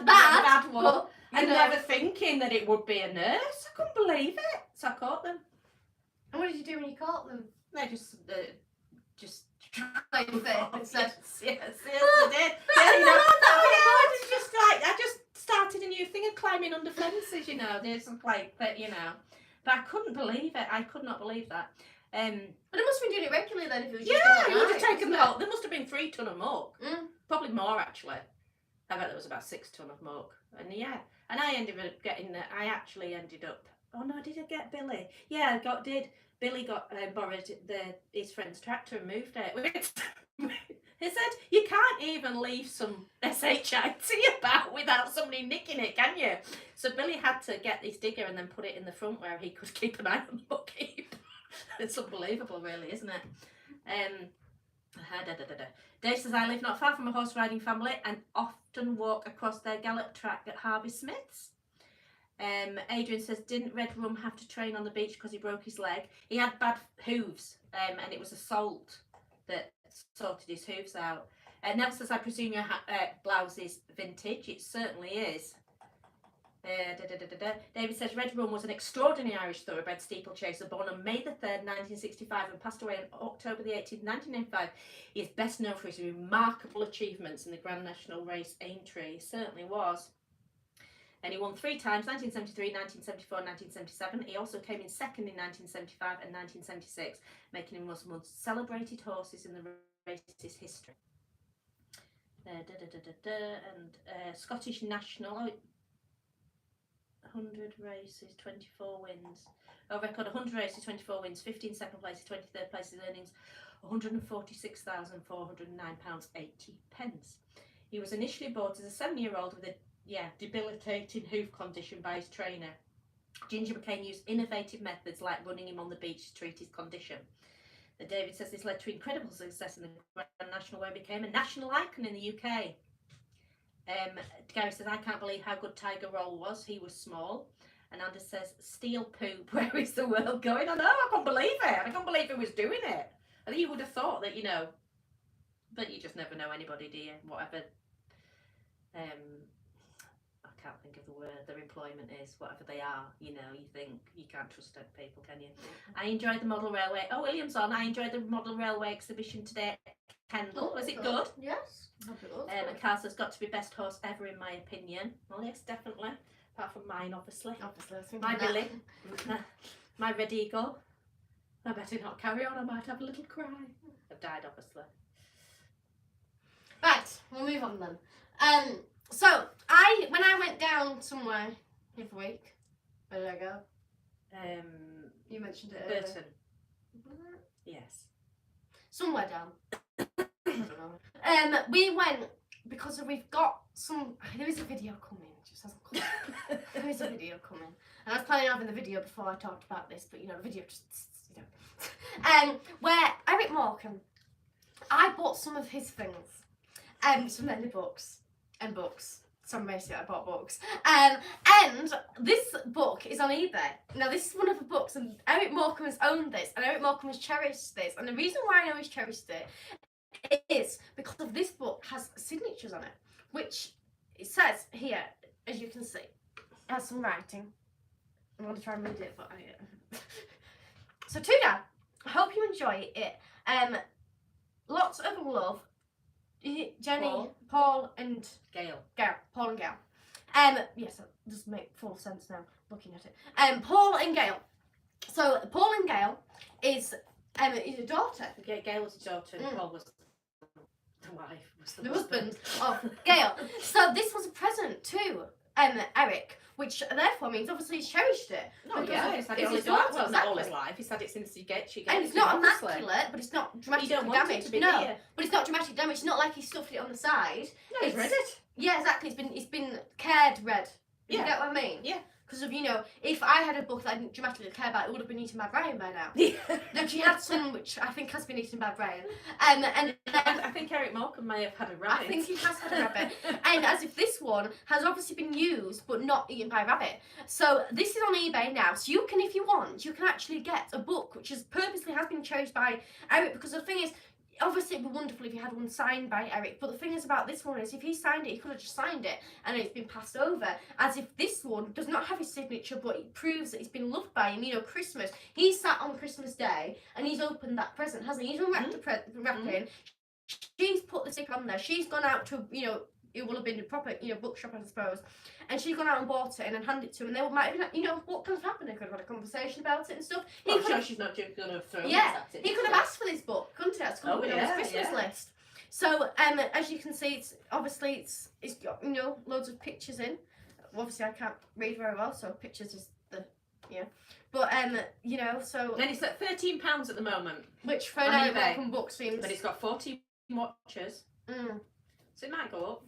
bad one, and never thinking that it would be a nurse. I couldn't believe it. So I caught them. And what did you do when you caught them? They just like yes, I did. I just started a new thing of climbing under fences, you know. There's some like that, you know. But I couldn't believe it. I could not believe that. But it must have been doing it regularly then, if it was just it would have taken the whole. There must have been 3 tonne of muck. Probably more actually. I bet there was about 6 tonne of muck. And yeah, and I ended up getting. I actually ended up. Oh no, did I get Billy? Yeah, did. Billy got borrowed his friend's tractor and moved it. He said, you can't even leave some SHIT about without somebody nicking it, can you? So Billy had to get this digger and then put it in the front where he could keep an eye on the muck heap. It's unbelievable, really, isn't it? Dave says, I live not far from a horse riding family and often walk across their gallop track at Harvey Smith's. Adrian says, didn't Red Rum have to train on the beach because he broke his leg? He had bad hooves, and it was a salt that sorted his hooves out. Nell says, I presume your blouse is vintage. It certainly is. David says, Red Rum was an extraordinary Irish thoroughbred steeplechaser born on May the 3rd, 1965 and passed away on October the 18th, 1995. He is best known for his remarkable achievements in the Grand National Race Aintree. He certainly was. And he won 3 times, 1973, 1974, 1977. He also came in second in 1975 and 1976, making him one of the most celebrated horses in the race's history. Scottish National, 100 races, 24 wins. Oh, record 100 races, 24 wins, 15 second places, 23rd places, earnings £146,409.80. He was initially bought as a 7-year-old with a debilitating hoof condition by his trainer. Ginger McCain used innovative methods like running him on the beach to treat his condition. David says this led to incredible success in the Grand National, where he became a national icon in the UK. Gary says, I can't believe how good Tiger Roll was. He was small. And Anders says, steel poop, where is the world going? I know, I can't believe it. I can't believe he was doing it. I think you would have thought that, you know, But you just never know anybody, do you? Whatever, I can't think of the word, their employment is, whatever they are, you know, you think you can't trust people, can you? I enjoyed the model railway. Oh, William's on. I enjoyed the model railway exhibition today at Kendal. Was it good? Yes. And Carl says, got to be best horse ever in my opinion. Well, yes, definitely. Apart from mine, obviously. My Billy. My Red Eagle. I better not carry on, I might have a little cry. I've died, obviously. Right, we'll move on then. So when I went down somewhere the other week, where did I go? You mentioned it earlier. Burton. Yes. Somewhere down. I don't know. We went because we've got there is a video coming. It just hasn't come. There is a video coming, and I was planning on having the video before I talked about this, but you know, the video just, you know. Where Eric Morecambe, I bought some of his things, some of the books. Some basically I bought books. And this book is on eBay. Now this is one of the books, and Eric Morecambe has owned this, and Eric Morecambe has cherished this. And the reason why I know he's cherished it is because of this book has signatures on it, which it says here, as you can see, it has some writing. I'm going to try and read it, but So Tudor, I hope you enjoy it. Lots of love. Jenny, Paul and Gail. Paul and Gail. Yes, that does make full sense now looking at it. Paul and Gail. So Paul and Gail is a daughter. Gail was a daughter and Paul was the wife. Was the husband of Gail. So this was a present to Eric, which therefore means obviously he's cherished it. No, yeah, he's had it all his life. Well, not all his life. He's had it since she gets and it's not immaculate, but it's not dramatically damaged. No, but it's not dramatic damage. It's not like he stuffed it on the side. No, he's read it. Yeah, exactly. It's been cared read. Yeah. You get what I mean? Yeah. Because of, you know, if I had a book that I didn't dramatically care about, it would have been eaten by Brian by now. Yeah. Then she had some which I think has been eaten by Brian. And I think Eric Morecambe may have had a rabbit. I think he has had a rabbit. And as if this one has obviously been used but not eaten by a rabbit. So this is on eBay now. So you can, if you want, you can actually get a book which has purposely has been cherished by Eric, because the thing is, obviously it'd be wonderful if you had one signed by Eric, but the thing is about this one is if he signed it, he could have just signed it and it's been passed over, as if this one does not have his signature, but it proves that it's been loved by him. You know, Christmas, he sat on Christmas Day and he's opened that present, hasn't he? He's unwrapped the wrapping, she's put the sticker on there, she's gone out to, you know, it will have been a proper, you know, bookshop, I suppose, and she's gone out and bought it and then handed it to him, and they might have, you know, what could have happened? They could have had a conversation about it and stuff. I'm sure she's not just going to throw it at it. He could have asked for this book, couldn't he? That's on his Christmas list. So, as you can see, it's obviously it's got, you know, loads of pictures in. Obviously, I can't read very well, so pictures is the But you know, so then it's at £13 at the moment, which for an American book seems. But it's got 14 watchers, so it might go up.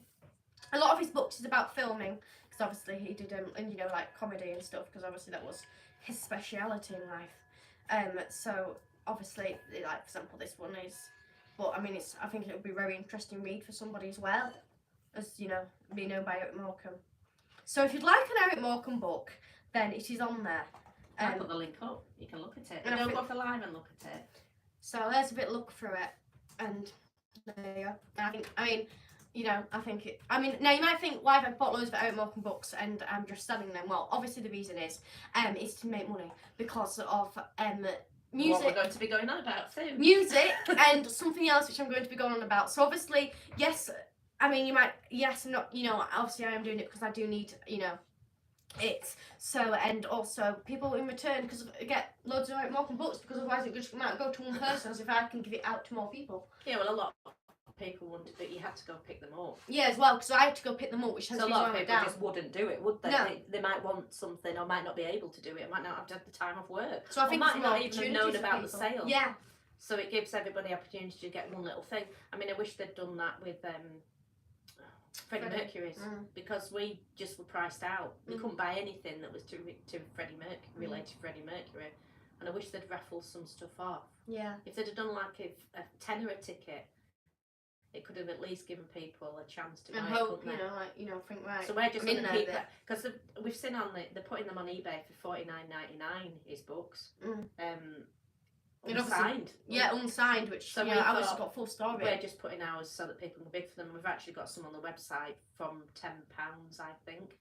A lot of his books is about filming, because obviously he did and you know, like comedy and stuff, because obviously that was his speciality in life. So obviously, like for example, this one is, but I mean, I think it would be a very interesting read for somebody as well, as you know, being known by Eric Morecambe. So if you'd like an Eric Morecambe book, then it is on there. I'll put the link up. You can look at it. And don't go for live and look at it. So there's a bit of look through it, and there you go. And I mean, you know, now you might think, why have I bought loads of Eric Morecambe books and I'm just selling them? Well, obviously the reason is to make money, because of music. What we're going to be going on about soon. Music and something else which I'm going to be going on about. So obviously, yes, I mean, you might, yes, and not, you know, obviously I am doing it because I do need, you know, it. So, and also people in return, because I get loads of Eric Morecambe books, because otherwise it just might go to one person, as if I can give it out to more people. Yeah, well, a lot of people wouldn't, but you had to go pick them up. Yeah, as well, because I had to go pick them up, which has a lot of people just wouldn't do it, would they? No. They might want something, or might not be able to do it, might not have had the time off work. So I think might not even have known about the sale. Yeah. So it gives everybody opportunity to get one little thing. I mean, I wish they'd done that with Freddie Mercury's, because we just were priced out. We couldn't buy anything that was to Freddie Mercury, related to Freddie Mercury, and I wish they'd raffled some stuff off. Yeah. If they'd have done like a tenner a ticket, it could have at least given people a chance to buy and it, hope, couldn't they? you know, like, you know, think right. So we're just going to keep it, because we've seen on they're putting them on eBay for $49.99 his books. And obviously- unsigned. Yeah, unsigned, which So so we ours thought got full story. We're just putting ours so that people can bid for them. We've actually got some on the website from £10, I think.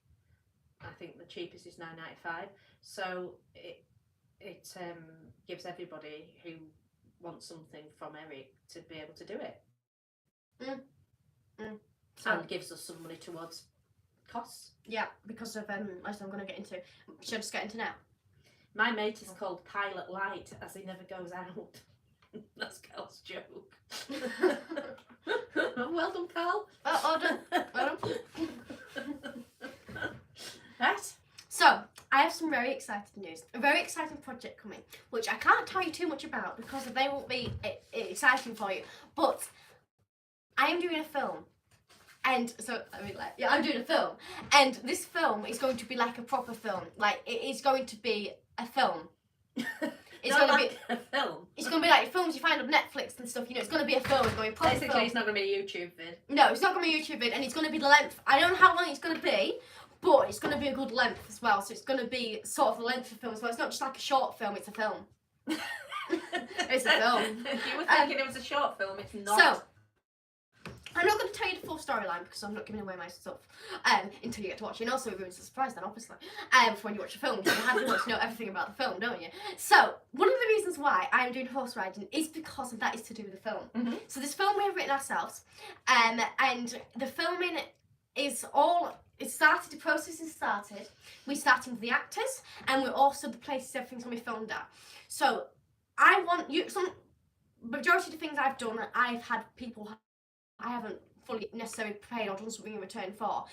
I think the cheapest is £9.95. So it gives everybody who wants something from Eric to be able to do it. So, And gives us some money towards costs. yeah, because of as I'm going to get into. Should I just get into now? My mate is called Pilot Light as he never goes out. That's Cal's joke. Well done, Cal. Oh, done. Right. So, I have some very exciting news. A very exciting project coming, which I can't tell you too much about because they won't be exciting for you. But I am doing a film. And so, I mean, like, yeah, I'm doing a film. And this film is going to be like a proper film. Like, it is going to be a film. It's Not going to like be a film. It's going to be like films you find on Netflix and stuff. You know, it's going to be a film. It's going to be a proper Basically, film. it's not going to be a YouTube vid. No, it's not going to be a YouTube vid, and it's going to be the length. I don't know how long it's going to be, but it's going to be a good length as well. So it's going to be sort of the length of film as well. It's not just like a short film, it's a film. It's a film. You were thinking it was a short film, it's not. So, I'm not going to tell you the full storyline because I'm not giving away my stuff until you get to watch it. And also, it ruins the surprise then, obviously. For when you watch a film, you have to want to know everything about the film, don't you? So, one of the reasons why I'm doing horse riding is because of that is to do with the film. Mm-hmm. So, this film we have written ourselves, and the filming is all. It started, the process has started. We're starting with the actors, and we're also the places everything's going to be filmed at. So, I want you, majority of the things I've done, I've had people I haven't fully necessarily paid or done something in return for,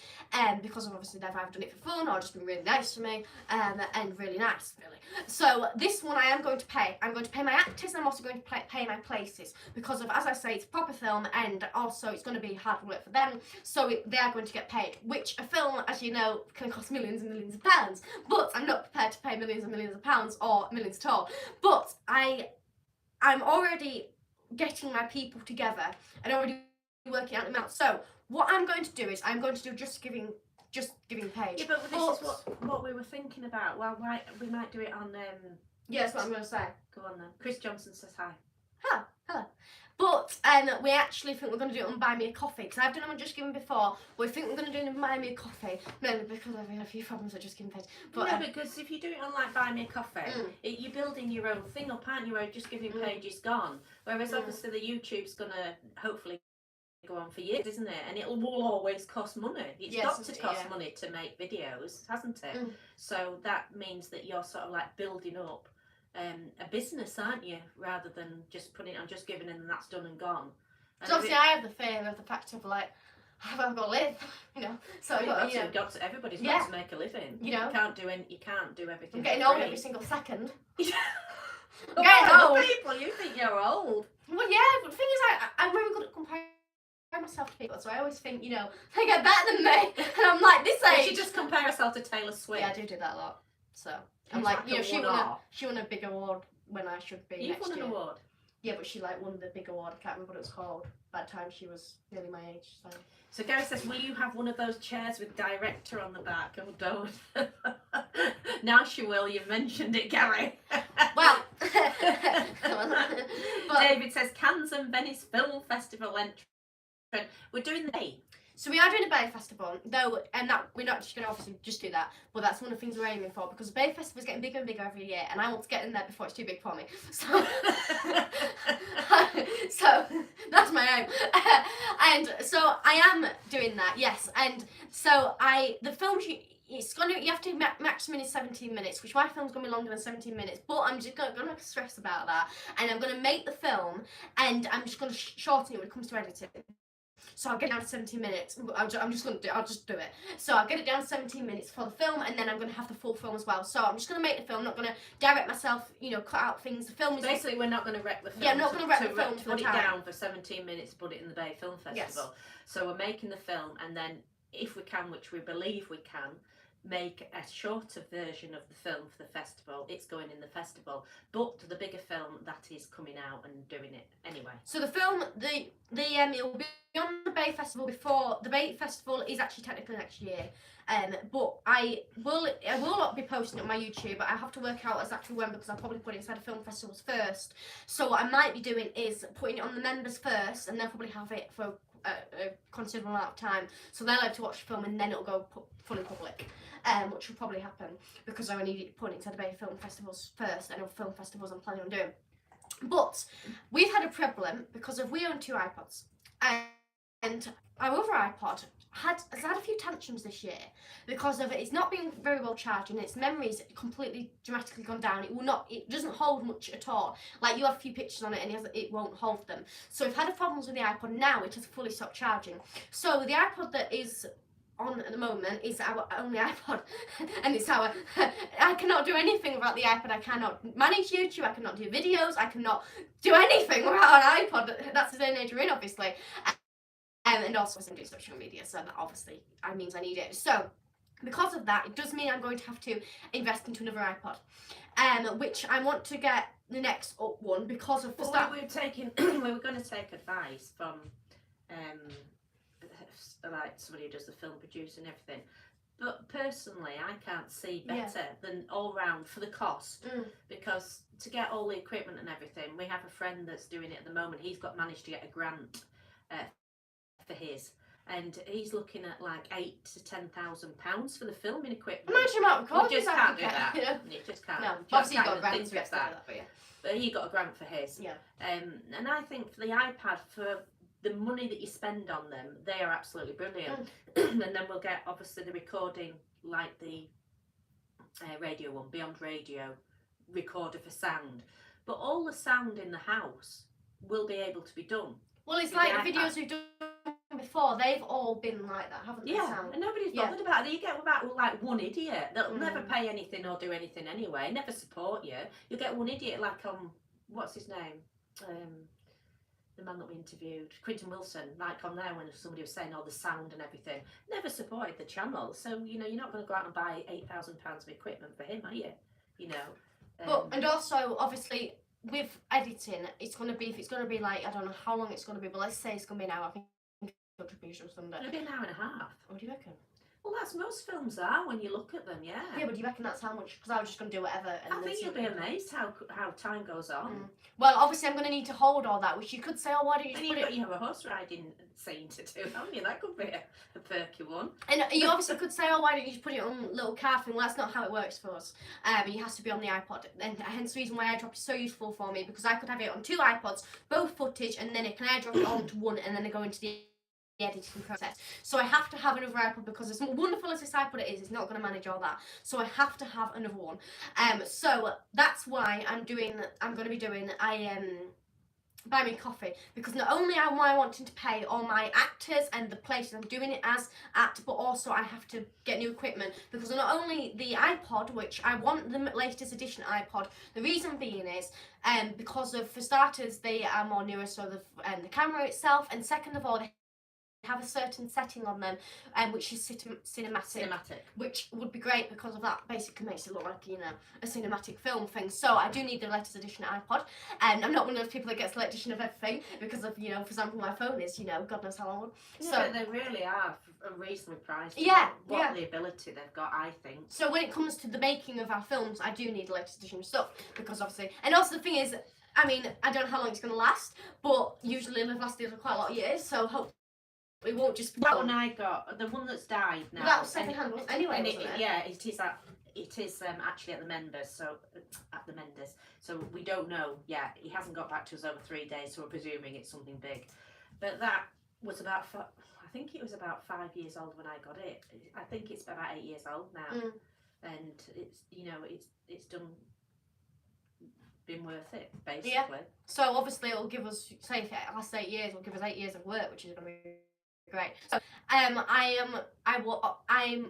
because of obviously they've either done it for fun or just been really nice to me, and really nice, really. So this one I am going to pay. I'm going to pay my actors, and I'm also going to pay my places, because of, as I say, it's a proper film, and also it's going to be hard work for them, so they are going to get paid, which a film, as you know, can cost millions and millions of pounds, but I'm not prepared to pay millions and millions of pounds, or millions at all. But I'm already getting my people together, and already working out the amount. So what I'm going to do is I'm going to do just giving page. Yeah, but this is what we were thinking about. Well, why we might do it on. Yeah, that's what I'm going to say. Go on then. Chris Johnson says hi. Hello. But we actually think we're going to do it on Buy Me a Coffee, because I've done it on Just Giving before, but we think we're going to do it on Buy Me a Coffee, mainly because I've had a few problems with Just Giving page. But, no, because if you do it on like Buy Me a Coffee, you're building your own thing up, aren't you? Where Just Giving page is gone. Whereas obviously the YouTube's going to hopefully go on for years, isn't it? And it will always cost money. It's got to cost money to make videos, hasn't it? So that means that you're sort of like building up a business, aren't you? Rather than just putting it on Just Giving and then that's done and gone. And so obviously I have the fear of the fact of like, have I got to live? You know, so everybody's got to make a living. You know, you can't do everything. I'm getting old every single second. I'm getting old. People, you think you're old? Well, yeah, but the thing is, I'm very good at comparing myself to people, so I always think, you know, they get better than me, and I'm like this age. You should just compare herself to Taylor Swift. Yeah, I do that a lot. So I'm like, you know, she won a big award when I should be. You've won an award. Yeah, but she like won the big award. I can't remember what it was called. By the time she was nearly my age. So Gary says, will you have one of those chairs with director on the back? Oh, don't. Now she will. You mentioned it, Gary. Well. But David says, Cannes and Venice Film Festival entrance. We're doing the Bay. So we are doing a Bay Festival, though, and that we're not just going to obviously just do that, but that's one of the things we're aiming for, because the Bay Festival is getting bigger and bigger every year, and I want to get in there before it's too big for me. So, so that's my aim. And so I am doing that, yes. And so the film, you have to maximum is 17 minutes, which my film's going to be longer than 17 minutes, but I'm just going to stress about that, and I'm going to make the film, and I'm just going to shorten it when it comes to editing. So I'll get it down to 17 minutes. I'll just do it. So I'll get it down to 17 minutes for the film, and then I'm going to have the full film as well. So I'm just going to make the film, not going to direct myself, you know, cut out things. The film is... Basically, we're not going to wreck the film. Yeah, not going to wreck the film put it down for 17 minutes, put it in the Bay Film Festival. Yes. So we're making the film, and then if we can, which we believe we can, make a shorter version of the film for the festival, it's going in the festival. But the bigger film, that is coming out and doing it anyway. So the film, it will be on the Bay Festival before. The Bay Festival is actually technically next year. But I will not be posting it on my YouTube. I have to work out exactly when, because I'll probably put it inside of film festivals first. So what I might be doing is putting it on the members first, and they'll probably have it for a considerable amount of time. So they'll have to watch the film, and then it'll go fully public, which will probably happen because I need it put inside the Bay Film Festivals first. I know film festivals I'm planning on doing. But we've had a problem because we own 2 iPods, and our other iPod has had a few tantrums this year because of it's not being very well charged, and its memory's completely dramatically gone down. It doesn't hold much at all. Like, you have a few pictures on it and it won't hold them. So we've had problems with the iPod. Now it has fully stopped charging. So the iPod that is on at the moment is our only iPod, and it's our I cannot do anything without the iPod. I cannot manage YouTube, I cannot do videos, I cannot do anything without an iPod. That's the day and age we're in, obviously. And also I'm doing social media, so that obviously means I need it. So because of that, it does mean I'm going to have to invest into another iPod, which I want to get the next up one because of the start. We were going to take advice from like somebody who does the film producer and everything, but personally I can't see better than all round for the cost, because to get all the equipment and everything, we have a friend that's doing it at the moment. He's managed to get a grant for his, and he's looking at like £8,000 to £10,000 for the filming equipment. Imagine about recording. You just can't do that. You know? You just can't. No, You obviously you can't got grants even for think of that. But he got a grant for his. Yeah. And I think for the iPad, for the money that you spend on them, they are absolutely brilliant. And then we'll get obviously the recording, like the radio one, Beyond Radio recorder for sound. But all the sound in the house will be able to be done. Well, it's like the videos we've done before, they've all been like that, haven't they? Yeah, and nobody's bothered about it. You get about like one idiot that'll never pay anything or do anything anyway, never support you. You'll get one idiot like what's his name? The man that we interviewed, Quentin Wilson, like on there when somebody was saying all the sound and everything, never supported the channel. So, you know, you're not going to go out and buy £8,000 of equipment for him, are you? You know. But and also, obviously, with editing, it's going to be like, I don't know how long it's going to be, but let's say it's going to be an hour. I think it'll be just under. It'll be an hour and a half. What do you reckon? Well, that's most films are when you look at them, yeah. Yeah, but do you reckon that's how much? Because I was just going to do whatever. And I think you'll be amazed how time goes on. Well, obviously, I'm going to need to hold all that, which you could say, oh, why don't you just put it... You have a horse riding scene to do, haven't you? That could be a perky one. And you obviously could say, oh, why don't you just put it on a little car thing? Well, that's not how it works for us. It has to be on the iPod. And hence the reason why AirDrop is so useful for me, because I could have it on 2 iPods, both footage, and then it can AirDrop it onto one, and then I go into the editing process. So I have to have another iPod, because as wonderful as this iPod is, it's not going to manage all that. So I have to have another one. So that's why I'm going to be doing buy me coffee, because not only am I wanting to pay all my actors and the places I'm doing it at, but also I have to get new equipment, because not only the iPod, which I want the latest edition iPod, the reason being is because of, for starters, they are more newer, so the camera itself, and second of all, they have a certain setting on them, which is cinematic, which would be great because of that. Basically makes it look like, you know, a cinematic film thing. So I do need the latest edition iPod, and I'm not one of those people that gets the latest edition of everything, because of, you know, for example, my phone is, you know, God knows how old. Yeah, so but they really are reasonably priced. Yeah, what the ability they've got, I think. So when it comes to the making of our films, I do need the latest edition of stuff, because obviously, and also the thing is, I mean, I don't know how long it's going to last, but usually they've lasted for quite a lot of years, so hopefully it won't just... That one I got, the one that's died now. That was second-hand anyway, and wasn't it? Yeah, it is actually at the Menders, so we don't know yet. He hasn't got back to us over 3 days, so we're presuming it's something big. But that was about, I think it was about 5 years old when I got it. I think it's about 8 years old now, and it's, you know, it's been worth it, basically. Yeah. So obviously it'll give us, say if it lasts 8 years, it'll give us 8 years of work, which is going to be great. So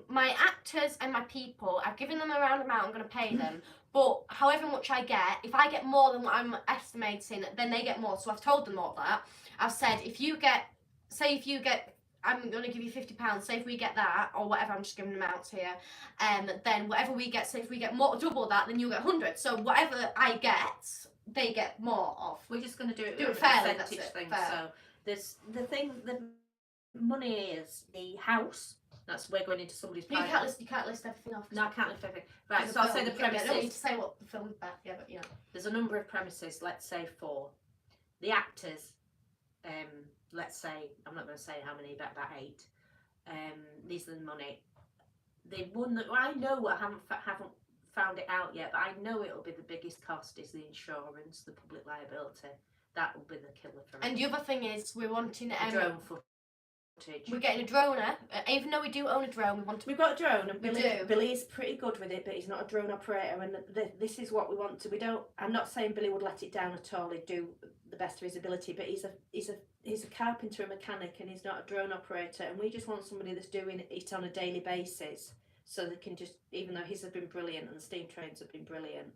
my actors and my people, I've given them a round amount, I'm going to pay them, but however much I get, if I get more than what I'm estimating, then they get more. So I've told them all that. I've said, if you get I'm going to give you £50. Say if we get that, or whatever, I'm just giving amounts here. Then whatever we get, say if we get more, double that, then you get 100. So whatever I get, they get more of. We're just going to do it Do with it a fairly, percentage that's it, thing. fair. So there's the money is the house. That's we're going into somebody's You private. can't list everything off. No, I can't lift everything. Right, There's so a I'll say film. the Yeah, I don't need premises. to say what the film's about. Yeah, but There's a number of premises. Let's say 4. The actors. Let's say I'm not going to say how many, but about 8. These are the money. The one that I know I haven't found it out yet, but I know it'll be the biggest cost is the insurance, the public liability. That will be the killer for it. And the other thing is we're wanting drone footage. We're getting a drone. Even though we do own a drone, we want to. We've got a drone, and We Billy, do. Billy is pretty good with it, but he's not a drone operator. And this is what we want to. We don't. I'm not saying Billy would let it down at all. He'd do the best of his ability, but he's a carpenter, a mechanic, and he's not a drone operator. And we just want somebody that's doing it on a daily basis, so they can just. Even though his have been brilliant and the steam trains have been brilliant,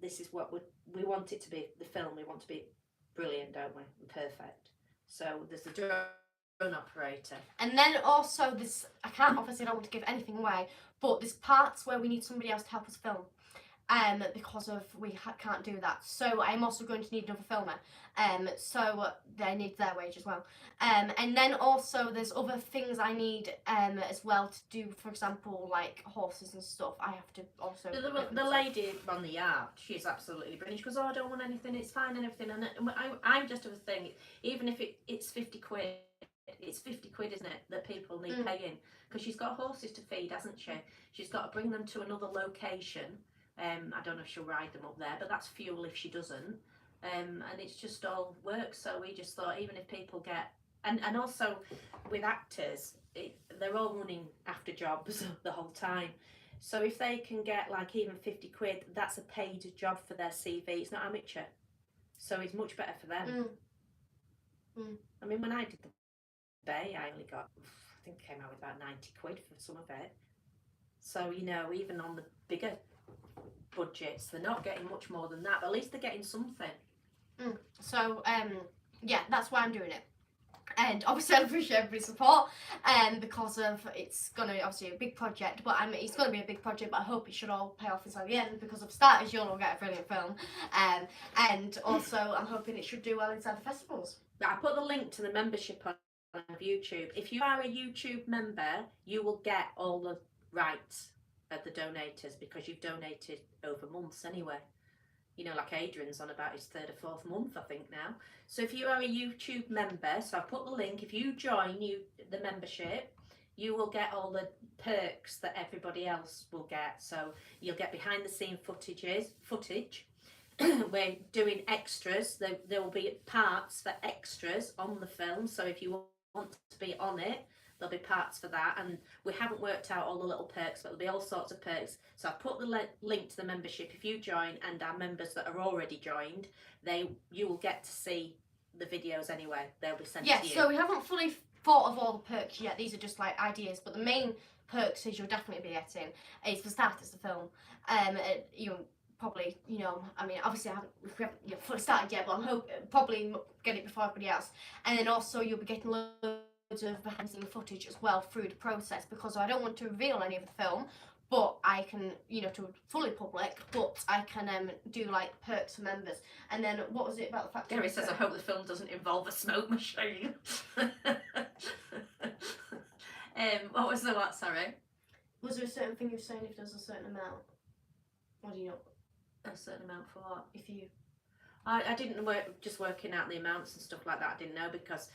this is what we want it to be. The film we want to be brilliant, don't we? And perfect. So there's a drone operator. And then also this, I don't want to give anything away, but there's parts where we need somebody else to help us film. Because of we can't do that. So I'm also going to need another filmer. So they need their wage as well. And then also there's other things I need as well to do. For example, like horses and stuff. I have to also. The lady on the yard, she's absolutely brilliant. She goes, "Oh, I don't want anything. It's fine and everything." And I'm just of a thing. Even if it's 50 quid. It's 50 quid, isn't it, that people need paying? Because she's got horses to feed, hasn't she? She's got to bring them to another location. I don't know if she'll ride them up there, but that's fuel if she doesn't. And it's just all work. So we just thought, even if people get, and also with actors, they're all running after jobs the whole time. So if they can get like even 50 quid, that's a paid job for their CV. It's not amateur. So it's much better for them. I mean, when I did the Bay, I only got, I think it came out with about 90 quid for some of it. So, even on the bigger budgets, they're not getting much more than that, but at least they're getting something. So, yeah, that's why I'm doing it. And obviously I appreciate everybody's support, because of it's gonna be obviously a big project, but it's gonna be a big project, but I hope it should all pay off inside the end, because of starters you'll all get a brilliant film, and also I'm hoping it should do well inside the festivals. I put the link to the membership on YouTube. If you are a YouTube member, you will get all the rights of the donators, because you've donated over months anyway. Like Adrian's on about his 3rd or 4th month, I think now. So if you are a YouTube member, so I put the link, if you join the membership, you will get all the perks that everybody else will get. So you'll get behind the scene footage. We're doing extras. There will be parts for extras on the film. So if you want to be on it, there'll be parts for that. And we haven't worked out all the little perks, but there'll be all sorts of perks. So I've put the link to the membership. If you join, and our members that are already joined, you will get to see the videos anyway. They'll be sent to you. Yeah, so we haven't fully thought of all the perks yet. These are just like ideas, but the main perks is you'll definitely be getting is for starters the film. Probably, I mean, obviously we haven't fully started yet, but I'm hoping probably get it before everybody else. And then also you'll be getting loads of behind the scenes footage as well through the process, because I don't want to reveal any of the film, but I can, to fully public, but I can do like perks for members. And then what was it about the fact Gary says, I hope the film doesn't involve a smoke machine. What was the what, sorry? Was there a certain thing you were saying if there's a certain amount? Or do you know? A certain amount for what? If you... I didn't just working out the amounts and stuff like that. I didn't know, because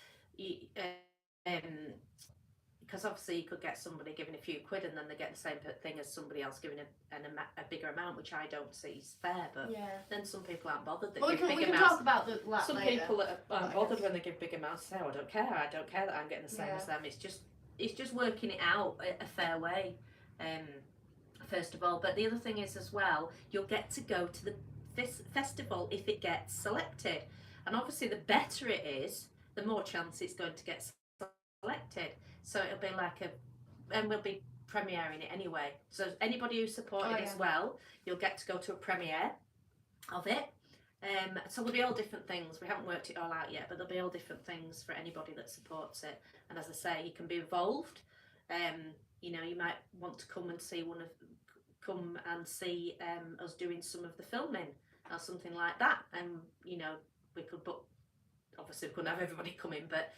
obviously you could get somebody giving a few quid and then they get the same thing as somebody else giving a bigger amount, which I don't see is fair. But then some people aren't bothered that give big amounts. We can talk about that some later. People that aren't bothered when they give big amounts say, "Oh, I don't care that I'm getting the same as them." It's just working it out a fair way. First of all, but the other thing is as well, you'll get to go to the festival if it gets selected, and obviously the better it is, the more chance it's going to get selected. So it'll be like and we'll be premiering it anyway. So anybody who supported as well, you'll get to go to a premiere of it. So there'll be all different things. We haven't worked it all out yet, but there'll be all different things for anybody that supports it. And as I say, you can be involved. You know, you might want to come and see us doing some of the filming or something like that. And you know, we could book. Obviously, we couldn't have everybody coming, but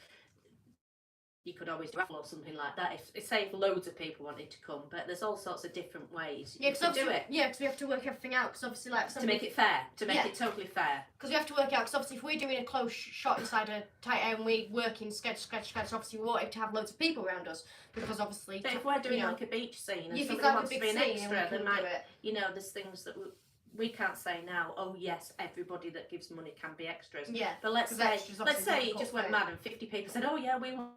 you could always do a raffle or something like that. If say if loads of people wanted to come, but there's all sorts of different ways you can do it. Yeah, because we have to work everything out. Because obviously, like to make it fair, to make it totally fair. Because we have to work out. Because obviously, if we're doing a close shot inside a tight area and we're working sketch, obviously we want it to have loads of people around us. Because obviously, but if we're doing like a beach scene and somebody like wants to be an extra, there might, you know, there's things that we can't say now. Oh yes, everybody that gives money can be extras. Yeah. But let's say it just went mad and 50 people said, oh yeah, we want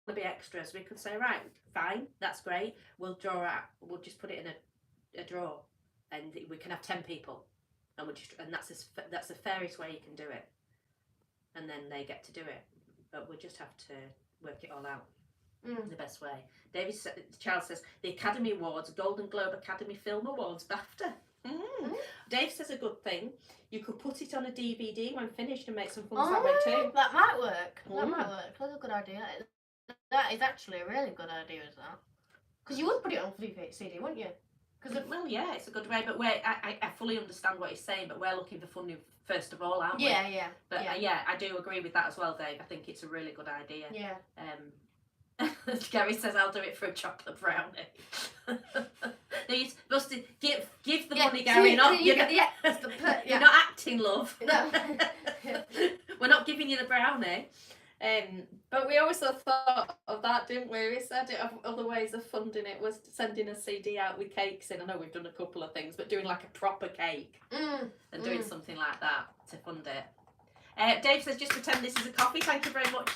to be extras. We could say, right, fine, that's great. We'll draw out. We'll just put it in a draw, and we can have 10 people, and that's the fairest way you can do it. And then they get to do it, but we just have to work it all out. The best way. David Charles says the Academy Awards, Golden Globe, Academy Film Awards, BAFTA. Dave says a good thing. You could put it on a DVD when finished and make some films that way too. That might work. That might work. That's a good idea. That is actually a really good idea, is that? Because you would put it on CD, wouldn't you? Well, yeah, it's a good way. But I fully understand what he's saying. But we're looking for funding first of all, aren't we? Yeah. But yeah, I do agree with that as well, Dave. I think it's a really good idea. Yeah. Gary says I'll do it for a chocolate brownie. No, you're supposed to give the money, Gary. You're not acting, love. No. We're not giving you the brownie. But we also thought of that, didn't we? We said it of other ways of funding it was sending a CD out with cakes in. I know we've done a couple of things, but doing like a proper cake and doing something like that to fund it. Dave says, just pretend this is a coffee. Thank you very much,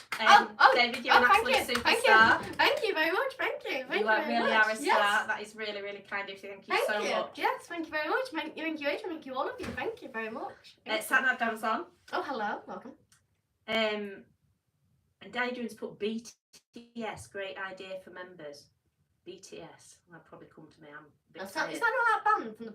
David. You're an absolute superstar. Thank you very much. Thank you. You really are a star. Yes. That is really, really kind of you. Thank you so much. Yes, thank you very much. Thank you, Adrian. Thank you, all of you. Thank you very much. Satnam Damson. Oh, hello. Welcome. And Adrian's put BTS. Great idea for members. BTS. That'll probably come to me. I'm a bit tired. Is that not that band from the...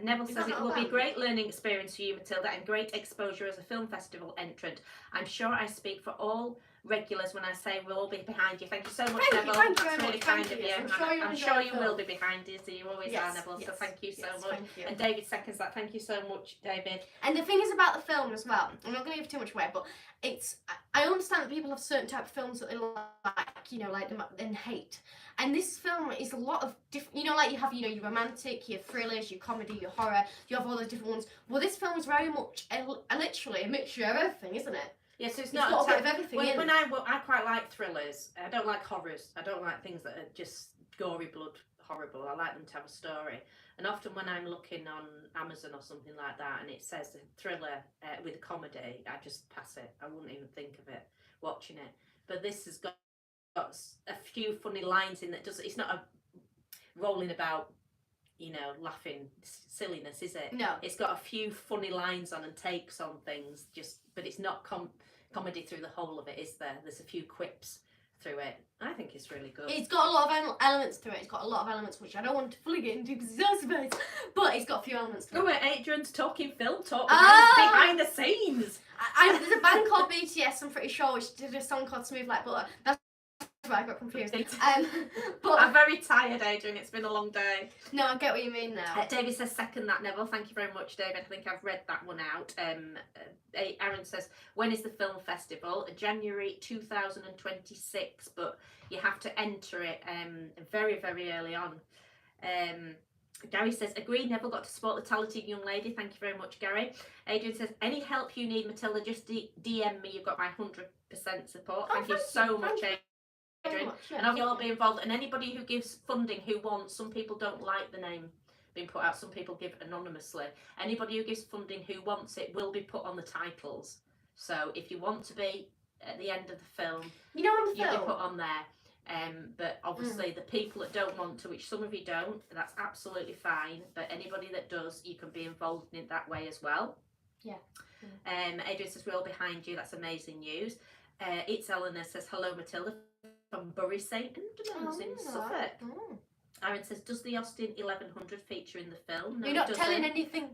Neville says it will be a great learning experience for you, Matilda, and great exposure as a film festival entrant. I'm sure I speak for all regulars when I say we'll all be behind you. Thank you so much, Neville. Thank you That's really kind of you. I'm sure you will be behind you, so you always are, Neville. So thank you so much. And David seconds that. Thank you so much, David. And the thing is about the film as well, I'm not going to give too much away, but I understand that people have certain type of films that they like, you know, like them and hate. And this film is a lot of different, you know, like you have, you know, your romantic, your thrillers, your comedy, your horror, you have all those different ones. Well, this film is very much literally a mixture of everything, isn't it? Yeah, so it's got a bit of everything in. When I quite like thrillers. I don't like horrors. I don't like things that are just gory blood horrible. I like them to have a story. And often when I'm looking on Amazon or something like that and it says a thriller with a comedy, I just pass it. I wouldn't even think of it watching it. But this has got a few funny lines in that it's not a rolling about, you know, laughing silliness, is it? No. It's got a few funny lines on and takes on things, but it's not comedy through the whole of it, is there? There's a few quips through it. I think it's really good. It's got a lot of elements to it. It's got a lot of elements which I don't want to fully get into because it's space, but it's got a few elements to it. Oh, wait, Adrian's talking film talk behind the scenes. There's a band called BTS, I'm pretty sure, which did a song called Smooth Like Butter. That's why I got confused. But I'm very tired, Adrian. It's been a long day. No, I get what you mean now. David says, second that, Neville. Thank you very much, David. I think I've read that one out. Aaron says, when is the film festival? January 2026, but you have to enter it very, very early on. Gary says, agree, Neville got to support the talented young lady. Thank you very much, Gary. Adrian says, any help you need, Matilda, just DM me. You've got my 100% support. Thank you so much, Adrian. And I'll all be involved. And anybody who gives funding who wants, some people don't like the name being put out, some people give anonymously. Anybody who gives funding who wants it will be put on the titles. So if you want to be at the end of the film, you'll be put on there. But obviously the people that don't want to, which some of you don't, that's absolutely fine. But anybody that does, you can be involved in it that way as well. Yeah. Adrian says, we're all behind you. That's amazing news. It's Eleanor says, hello, Matilda. From Bury St Edmunds in Suffolk. Aaron says, does the Austin 1100 feature in the film? No, You're not telling anything.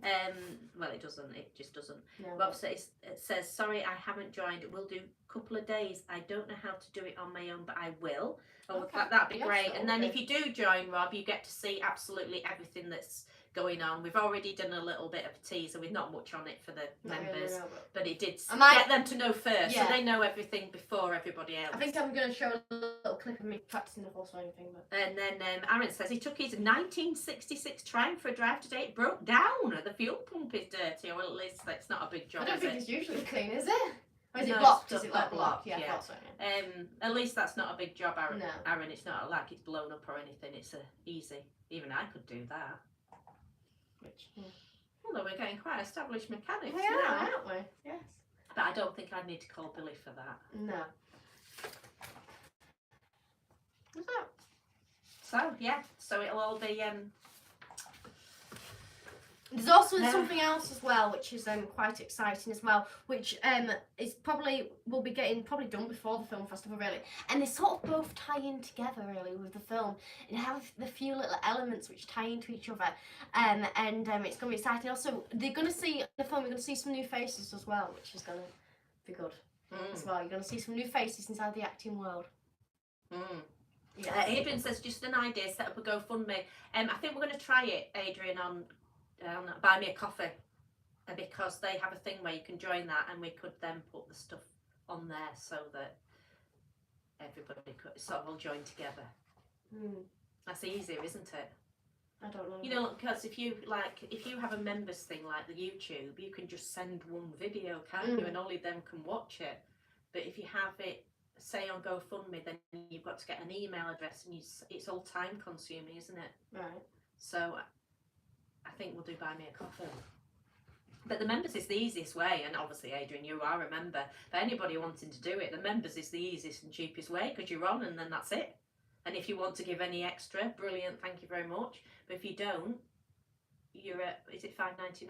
Well, it doesn't. It just doesn't. No. Rob says, it says, sorry, I haven't joined. We'll do a couple of days. I don't know how to do it on my own, but I will. Oh, Okay. that'd be Yeah, great. sure, And then okay. if you do join, Rob, you get to see absolutely everything that's going on. We've already done a little bit of a teaser with not much on it for the members, but it did get them to know first, so they know everything before everybody else. I think I'm going to show a little clip of me practicing the horse riding thing. But... And then Aaron says he took his 1966 Triumph for a drive today. It broke down. The fuel pump is dirty, or well, at least that's not a big job. I don't think it's usually clean, is it? Or is it No, blocked? it's Is it like blocked? Yeah, I yeah. thought so, yeah. At least that's not a big job, Aaron. No. Aaron, it's not like it's blown up or anything. It's easy. Even I could do that. Which, Although we're getting quite established mechanics we now. are, aren't we? Yes. But I don't think I'd need to call Billy for that. No. What's that? So yeah, so it'll all be There's also something else as well, which is quite exciting as well, which is will be getting done before the film festival really, and they sort of both tie in together really with the film and have the few little elements which tie into each other, and it's going to be exciting. Also, they're going to see in the film. We're going to see some new faces as well, which is going to be good as well. You're going to see some new faces inside the acting world. Yeah. Adrian says just an idea, set up a GoFundMe. I think we're going to try it, Adrian, on Buy Me a Coffee, because they have a thing where you can join that, and we could then put the stuff on there so that everybody could sort of all join together. That's easier, isn't it? I don't know. You know, because if you have a members thing like the YouTube, you can just send one video, can't you, and only them can watch it. But if you have it, say on GoFundMe, then you've got to get an email address, and it's all time consuming, isn't it? Right. So I think we'll do Buy Me a Coffee. But the members is the easiest way, and obviously, Adrian, you are a member. But anybody wanting to do it, the members is the easiest and cheapest way, because you're on and then that's it. And if you want to give any extra, brilliant, thank you very much. But if you don't, you're at, is it $5.99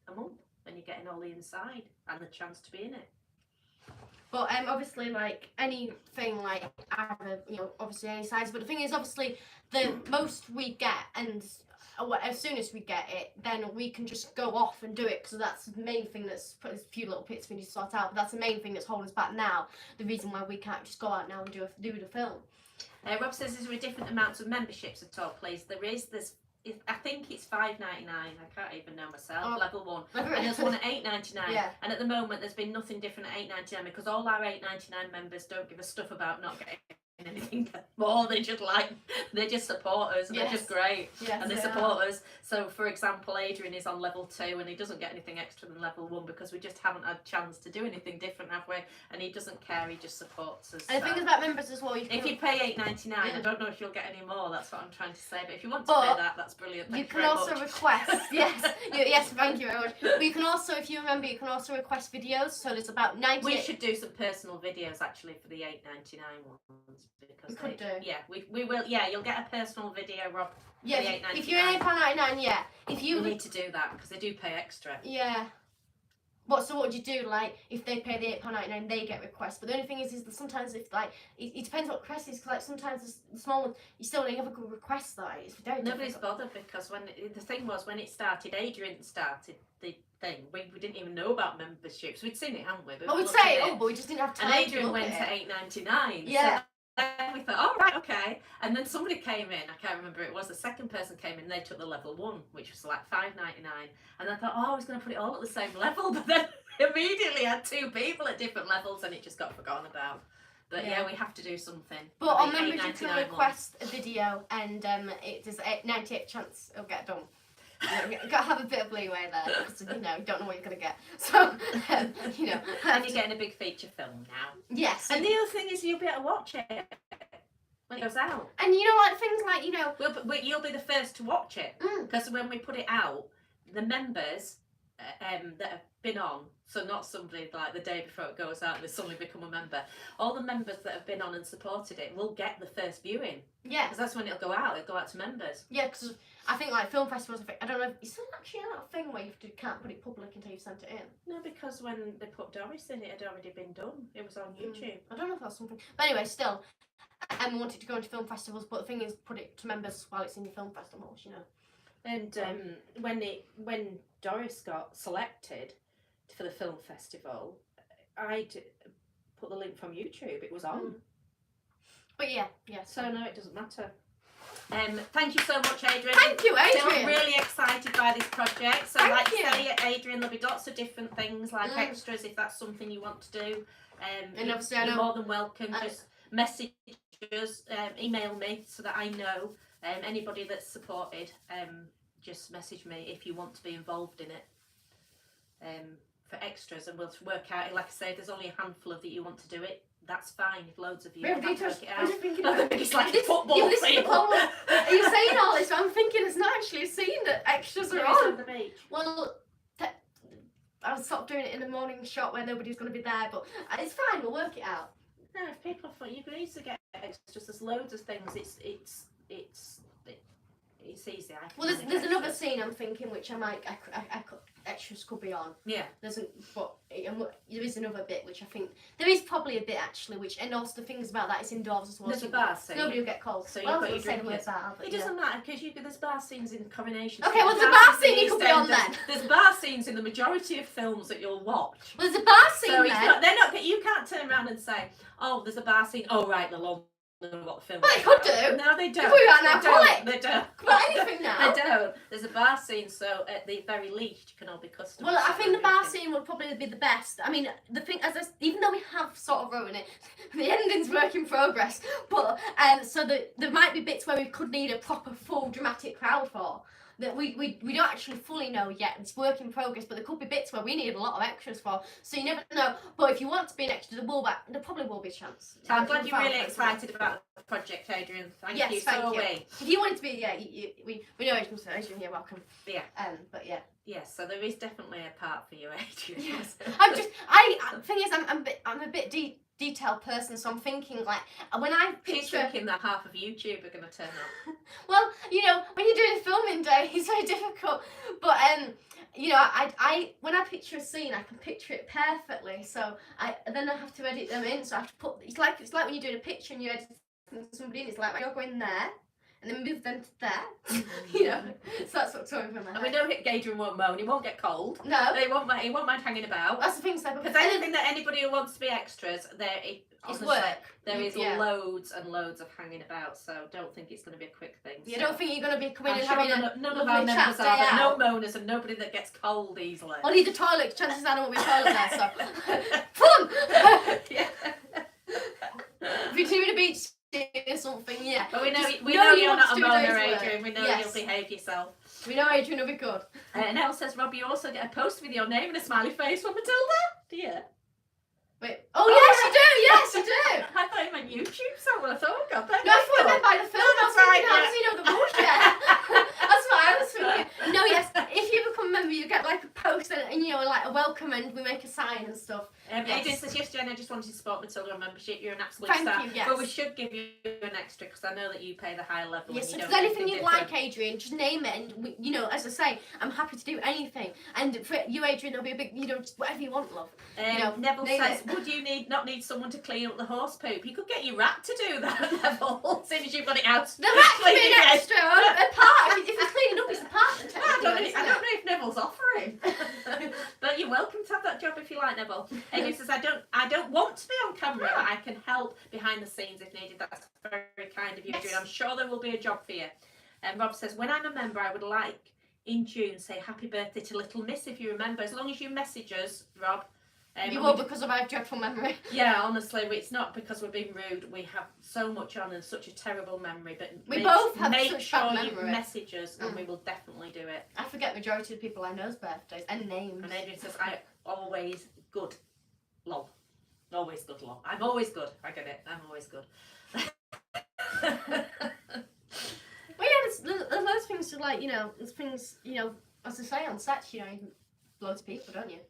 a month? And you're getting all the inside and the chance to be in it. But obviously, like anything, like either, obviously any size. But the thing is, obviously, the most we get, and as soon as we get it, then we can just go off and do it, because that's the main thing that's put a few little bits we need to sort out. But that's the main thing that's holding us back now. The reason why we can't just go out now and do the film. Rob says, is there different amounts of memberships at all, please? There is. I think it's $5.99. I can't even know myself. Level 1, and there's one at $8.99. Yeah. And at the moment, there's been nothing different at $8.99 because all our $8.99 members don't give a stuff about not getting anything more. They're just support us, and they're just great. Yes, and they support us. So, for example, Adrian is on level 2, and he doesn't get anything extra than level 1 because we just haven't had a chance to do anything different, have we? And he doesn't care. He just supports us. And the thing is about members as well. If you pay $8.99, I don't know if you'll get any more. That's what I'm trying to say. But if you want to pay that, that's brilliant. Thank you can also much. request. Yes, thank you very much. But you can also, if you remember, you can also request videos. So there's about 90. We should do some personal videos actually for the $8.99 ones, because we could do. Yeah, we will. Yeah, you'll get a personal video, Rob. Yeah, if you're £8.99, yeah. If you need to do that because they do pay extra. Yeah. So what do you do? Like, if they pay the £8.99, they get requests. But the only thing is that sometimes if it depends what request is. Cause like sometimes the small ones, you still don't have a good request. Like, it's very Nobody's difficult. bothered because the thing was when it started, Adrian started the thing. We didn't even know about memberships. We'd seen it, hadn't we? But we'd say, but we just didn't have time. And Adrian went to $8.99. Yeah. So then we thought, oh, right, okay. And then somebody came in, I can't remember who it was, the second person came in, they took the level 1, which was like $5.99. And I thought, I was going to put it all at the same level, but then immediately had 2 people at different levels and it just got forgotten about. But yeah, we have to do something. But on members, you can request a video, and there's a 98% chance it'll get done. You've got to have a bit of leeway there, because you don't know what you're going to get. So, And you're getting a big feature film now. Yes. And the other thing is you'll be able to watch it when it goes out. And like things like, you'll be the first to watch it. Because when we put it out, the members that have been on, so not somebody like the day before it goes out and they suddenly become a member, all the members that have been on and supported it will get the first viewing. Yeah. Because that's when it'll go out to members. Yeah, because I think like film festivals, I don't know, is there actually not a thing where you can't put it public until you've sent it in? No, because when they put Doris in, it had already been done. It was on YouTube. I don't know if that's something. But anyway, still. and we want it to go into film festivals. But the thing is, put it to members while it's in your film festivals, you know. And when Doris got selected for the film festival, I put the link from YouTube. It was on. But yeah. So no, it doesn't matter. Thank you so much, Adrian. Thank you, Adrian. I'm really excited by this project. So, Thank you. say, Adrian, there'll be lots of different things like extras if that's something you want to do. And obviously, you're more than welcome. Just message us, email me so that I know. Anybody that's supported, just message me if you want to be involved in it. For extras, and we'll work out. Like I say, if there's only a handful of you want to do it, that's fine. If loads of you I'm work it out. just thinking It's like a football field. Are you saying all this? I'm thinking it's not actually a scene that extras are on. The beach. Well, I was sort of doing it in a morning shot where nobody's going to be there, but it's fine. We'll work it out. No, if people are you can easily get extras. There's loads of things. It's easy. Well, there's another scene I'm thinking which I could, extras could be on. Yeah. There is another bit which I think there is probably a bit actually, which and also the things about that it's indoors as well. There's a bar scene. Nobody will get cold. So well, you've got your drink. It doesn't matter because there's bar scenes in Coronation. Okay, well there's a bar scene you could be on then. There's bar scenes in the majority of films that you'll watch. Well, there's a bar scene so then. They're not. You can't turn around and say, "Oh, there's a bar scene." Oh, right, they'll all know what film. Well, they could do. No, they don't. If we are an alcoholic. They don't. Well, anything now. They don't. There's a bar scene, so at the very least, you can all be customers. Well, I think the bar scene would probably be the best. I mean, the thing, even though we have sort of written it, the ending's work in progress. But so there might be bits where we could need a proper full dramatic crowd for. That we don't actually fully know yet. It's work in progress, but there could be bits where we need a lot of extras for. So you never know. But if you want to be an extra, there probably will be a chance. So I'm glad you're really excited about the project, Adrian. Thank you. Thank you. If you wanted to be, we know Adrian, you're welcome. Yeah. But yeah. Yes, so there is definitely a part for you, Adrian. Yes. Thing is, I'm a bit detailed person, so I'm thinking like when I picture. She's thinking that half of YouTube are going to turn up. Well, when you're doing a filming day, it's very difficult. But I when I picture a scene, I can picture it perfectly. So then I have to edit them in. So I have to put. It's like when you're doing a picture and you edit somebody in. It's like you're going there. And then move them to there, So that's what's going from my head. And we know Adrian won't moan. He won't get cold. No. He won't mind hanging about. That's the thing. Because anything that anybody who wants to be extras, it's work. There is loads and loads of hanging about. So don't think it's going to be a quick thing. You don't think you're going to be coming and sure having none of our members are. But no moaners and nobody that gets cold easily. Or need the toilet. Chances are there won't be a toilet there. So fun. Yeah. If you're doing a beach or something, yeah. But we know you're not a moaner, Adrian. We know you'll behave yourself. We know Adrian will be good. Nell says, Rob, you also get a post with your name and a smiley face from Matilda. Do you? Wait. Oh, yes, you do. Yes, you do. I thought you meant YouTube, so I thought, oh, God, no, I thought you meant by the film. That's right. How does he know the bullshit? That's what I was thinking. No, yes. If you become a member, you get like a post and like a welcome, and we make a sign and stuff. Adrian says, yes, Jen, I just wanted to support Matilda on membership. You're an absolute Thank star. you, yes. But we should give you an extra because I know that you pay the higher level. Yes, and if you there's don't anything you'd like, Adrian, just name it. And, as I say, I'm happy to do anything. And for you, Adrian, there'll be a big, just whatever you want, love. Neville says, would you not need someone to clean up the horse poop? You could get your rat to do that, Neville, as soon as you've got it out. The rat can be an extra, a part. If it's cleaning up, it's a part. I don't know if Neville's offering. But you're welcome to have that job if you like, Neville. Adrian says, I don't want to be on camera, but I can help behind the scenes if needed. That's very kind of you, Adrian. I'm sure there will be a job for you. And Rob says, when I'm a member, I would like in June say happy birthday to Little Miss if you remember. As long as you message us, Rob. You will because of our dreadful memory. Yeah, honestly, it's not because we're being rude. We have so much on and such a terrible memory. But we both have make such sure bad you memory. message us, and we will definitely do it. I forget majority of the people I know's birthdays and names. And Adrian says, I always good, lol. Always good, lol. I'm always good. I get it. I'm always good. Well, yeah, there's loads of things to like. There's things. As I say on sets, you loads of people, don't you?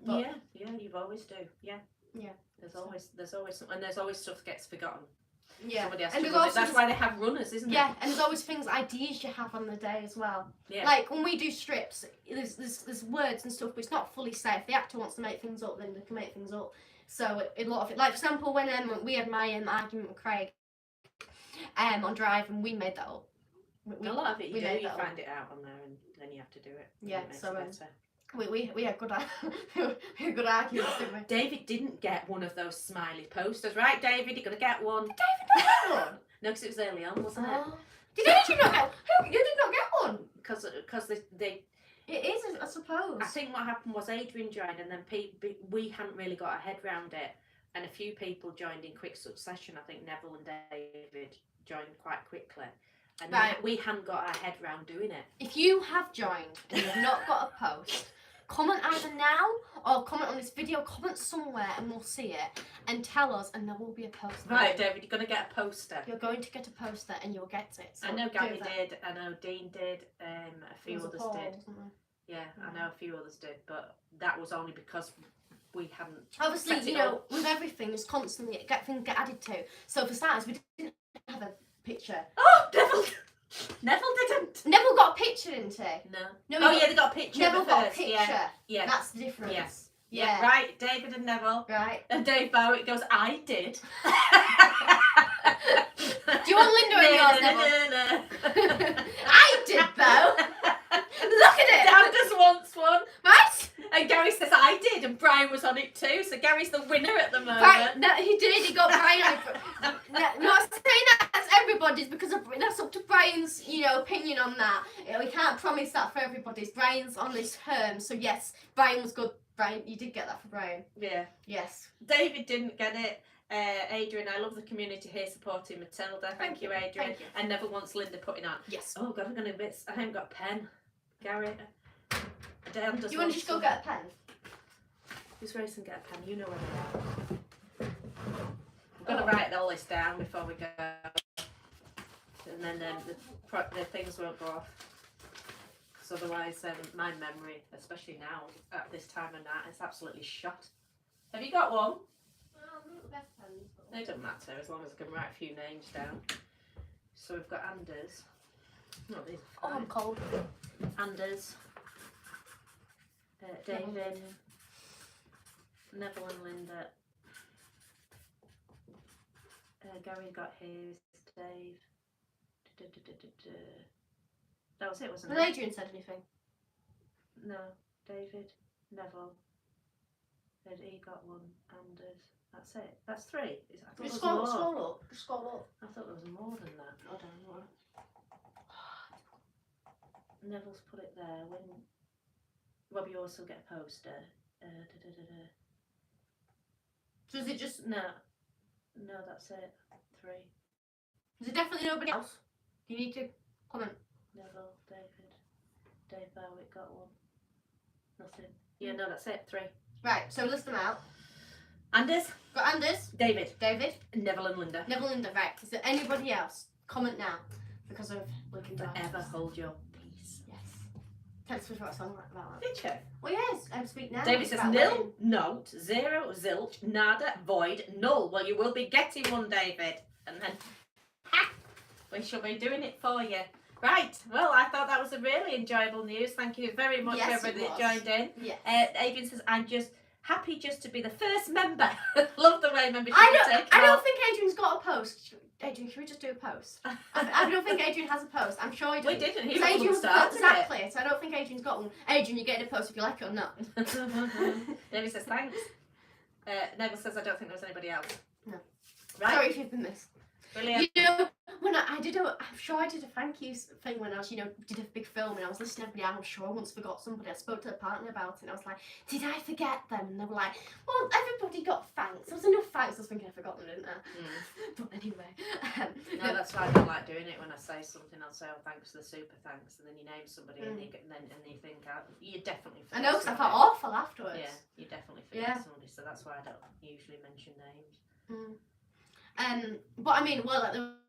But, yeah, you always do. Yeah. There's always some, and there's always stuff that gets forgotten. Yeah, somebody has to run it. That's why they have runners, isn't it? Yeah, and there's always things, ideas you have on the day as well. Yeah. Like when we do strips, there's words and stuff, but it's not fully said. If the actor wants to make things up, then they can make things up. So a lot of it, like for example, when we had my argument with Craig, on Drive, and we made that up. A lot of it you do, made you that up. find it out on there, and then you have to do it. Yeah, It makes so, it better. We had good, we had good arguments, didn't we? David didn't get one of those smiley posters, right, David? You're gonna get one. Did David not get one? No, because it was early on, wasn't it? Oh. Did Adrian not get one? You did not get one? Because they. It is, I suppose. I think what happened was Adrian joined, and then we hadn't really got our head round it, and a few people joined in quick succession. I think Neville and David joined quite quickly, and Right. we hadn't got our head round doing it. If you have joined and you've not got a post, comment either now or comment on this video, comment somewhere and we'll see it, and tell us, and there will be a poster. Right, David, you're going to get a poster. You're going to get a poster and you'll get it. So I know do Gabby that. did, I know Dean did, a few There was others a poll, did. wasn't there? Yeah, I know a few others did, but that was only because we hadn't. Obviously, set it you know, up. with everything, there's constantly things get added to. So for starters, we didn't have a picture. Oh, Neville didn't. Neville got a picture, didn't he? No. No, Oh he yeah, they got a picture. Neville of it got a first. picture. Yeah. That's the difference. Yeah. Yeah. Right, David and Neville. Right. And Dave Bowick goes, I did. Do you want Linda in yours, Neville? I did though. Look at it. Dan just wants one. Right? And Gary says, I did. And Brian was on it too. So Gary's the winner at the moment. Right. No, he did. He got Brian. Not saying that's everybody's because that's up to Brian's, opinion on that. We can't promise that for everybody's. Brian's on this term, so yes, Brian was good. Brian, you did get that for Brian. Yeah. Yes. David didn't get it. Adrian, I love the community here supporting Matilda. Thank you, Adrian. Thank you. And Neville wants Linda putting on. Yes. Oh God, I'm gonna miss. I haven't got a pen. Gary. Dan does. Do you want to just go get a pen? Just race and get a pen. You know where they are. I'm gonna write all this down before we go, and then the things won't go off. Because otherwise, my memory, especially now at this time of night, is absolutely shot. Have you got one? It doesn't matter as long as I can write a few names down. So we've got Anders. Oh, these are fine. I'm cold. Anders. David. Neville and Linda. Gary got his. Dave. That was it, wasn't Has it? Adrian said anything? No. David. Neville. He got one. Anders. That's it. That's three. I thought Just there was more. scroll up. Just scroll up. I thought there was more than that. I don't know. Neville's put it there. When Rob, you also get a poster. So is it just? No, that's it. Three. Is it definitely nobody else? You need to comment. Neville, Dave Bowick got one. Nothing. Yeah, no, that's it. Three. Right. So list them out. Anders, Got Anders, David, David, Neville, and Linda. Neville, and Linda. Right. Is there anybody else? Comment now, because of looking down. Forever hold your peace. Yes. Tell us what a song about that. Did you? Well, yes. Speak now. David It's says about nil, winning. note, zero, zilch, nada, void, null. Well, you will be getting one, David. And then, ha! We shall be doing it for you. Right. Well, I thought that was a really enjoyable news. Thank you very much Yes, for everybody it that was. joined in. Yes. Adrian says, I'm just happy just to be the first member. Love the way membership I is taken don't off. think Adrian's got a post. Adrian, can we just do a post? I don't think Adrian has a post. I'm sure he does. We didn't. He Because was Adrian was started exactly. So I don't think Adrian's got one. Adrian, you're getting a post if you like it or not. David says thanks. Neville says I don't think there was anybody else. No. Right. Sorry if you've been missed. Brilliant. You know, when I'm sure I did a thank you thing when I was, did a big film and I was listening to everybody. I'm sure I once forgot somebody. I spoke to the partner about it and I was like, did I forget them? And they were like, well, everybody got thanks. There was enough thanks. I was thinking I forgot them, didn't I? But anyway. No, that's why I don't like doing it. When I say something, I'll say, oh, thanks for the super thanks. And then you name somebody and you think, you definitely I forget know, because I somebody. felt awful afterwards. Yeah, you definitely forget Yeah. somebody. So that's why I don't usually mention names. But I mean,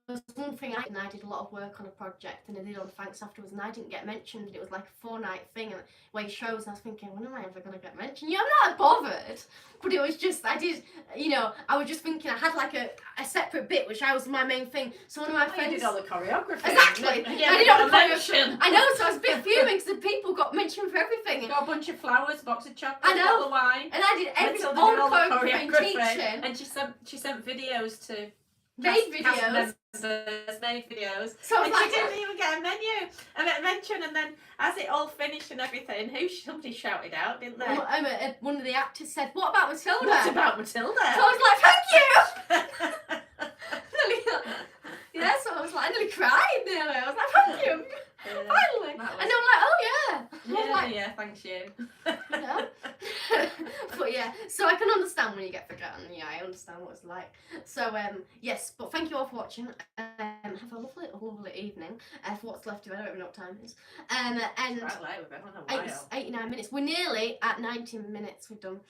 there was one thing I did a lot of work on a project and I did on thanks afterwards and I didn't get mentioned. It was like a 4-night thing and where it shows and I was thinking, when am I ever going to get mentioned? Yeah, I'm not bothered. But it was just, I was just thinking I had like a separate bit which was my main thing. So one of my friends... You did all the choreography. Exactly. Yeah, I did all the mention. I know, so I was a bit fuming because the people got mentioned for everything. Got a bunch of flowers, box of chocolate, I know. bottle of wine. And I did Matilda all did the choreography and teaching. and she sent videos to Made cast videos. members made videos. So I And was she like, didn't even get a mention. And then as it all finished and everything, somebody shouted out, didn't they? one of the actors said, "What about Matilda?" What about Matilda? So I was like, "Thank you." Yeah, so I was like, I nearly cried nearly. I was like, "Thank you." Finally. And I'm like, "Oh yeah." I was like, Yeah, thanks you. yeah. But yeah, so I can understand when you get forgotten. Yeah, I understand what it's like. So yes, but thank you all for watching. Have a lovely evening. For what's left of it, I don't even know what time it is. And Quite late, we've been on a while. 89 minutes. We're nearly at 90 minutes. We've done.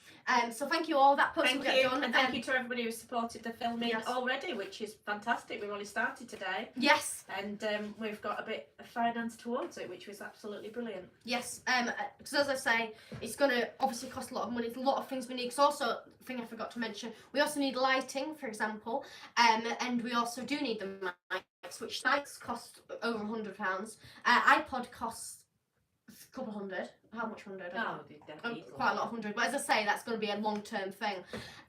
So thank you all. That post will get done. And thank you to everybody who supported the filming Yes. already, which is fantastic. We've only started today. Yes. And we've got a bit of finance towards it, which was absolutely brilliant. Yes. Because as I say, it's going to obviously cost a lot of money. There's a lot of things we need. Because also, thing I forgot to mention, we also need lighting, for example, and we also do need the mics, which mics cost over £100. iPod costs a couple hundred. How much hundred? Quite a lot of hundred. But as I say, that's going to be a long-term thing.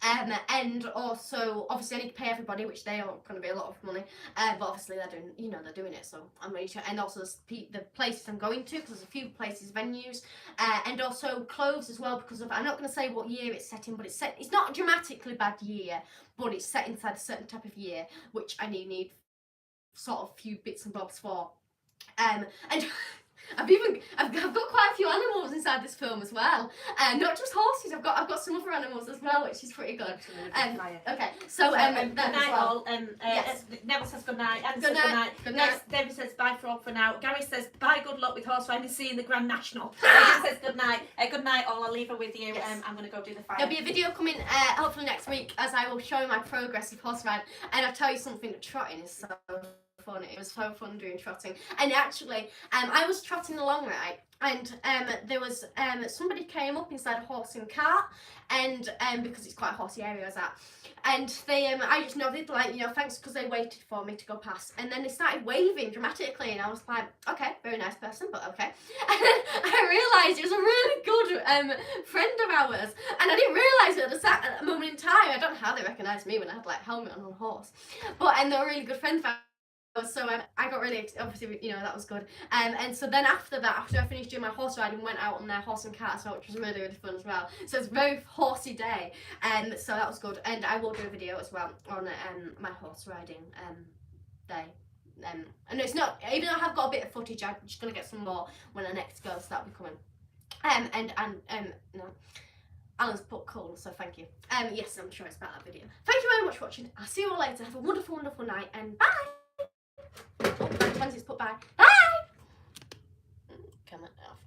And also, obviously, I need to pay everybody, which they are going to be a lot of money. But obviously, they're doing it. So I'm ready to. And also the places I'm going to, because there's a few places, venues, and also clothes as well. Because I'm not going to say what year it's set in, but it's not a dramatically bad year, but it's set inside a certain type of year, which I need sort of few bits and bobs for. And I've got quite a few animals inside this film as well, and not just horses. I've got some other animals as well, which is pretty good. Okay, so good night well. all. Yes. Neville says good night. Anne Good says night. good night. David says bye for all for now. Gary says bye, good luck with horse riding. See you in the Grand National. David says good night. Good night all. I'll leave her with you. Yes. I'm going to go do the fire. There'll be a video coming hopefully next week, as I will show my progress of horse ride, and I'll tell you something. Trotting is so fun. It was so fun doing trotting, and actually I was trotting along, right, and there was somebody came up inside a horse and cart, and because it's quite a horsey area I was at, and they I just nodded like, thanks, because they waited for me to go past, and then they started waving dramatically, and I was like, okay, very nice person, but okay. And then I realised it was a really good friend of ours, and I didn't realise it at the moment in time. I don't know how they recognised me when I had like helmet on a horse, but they were really good friends of ours. So I got really, obviously, that was good. And so then after that, after I finished doing my horse riding, went out on their horse and cart, which was really, really fun as well. So it's a very horsey day, and so that was good. And I will do a video as well on my horse riding day. And it's not, even though I have got a bit of footage, I'm just going to get some more when I next go, so that'll be coming. No. Alan's put cool, so thank you. Yes, I'm sure it's about that video. Thank you very much for watching. I'll see you all later. Have a wonderful, wonderful night, and bye! Oh, Twenzie's put bye. Bye! Come on, off.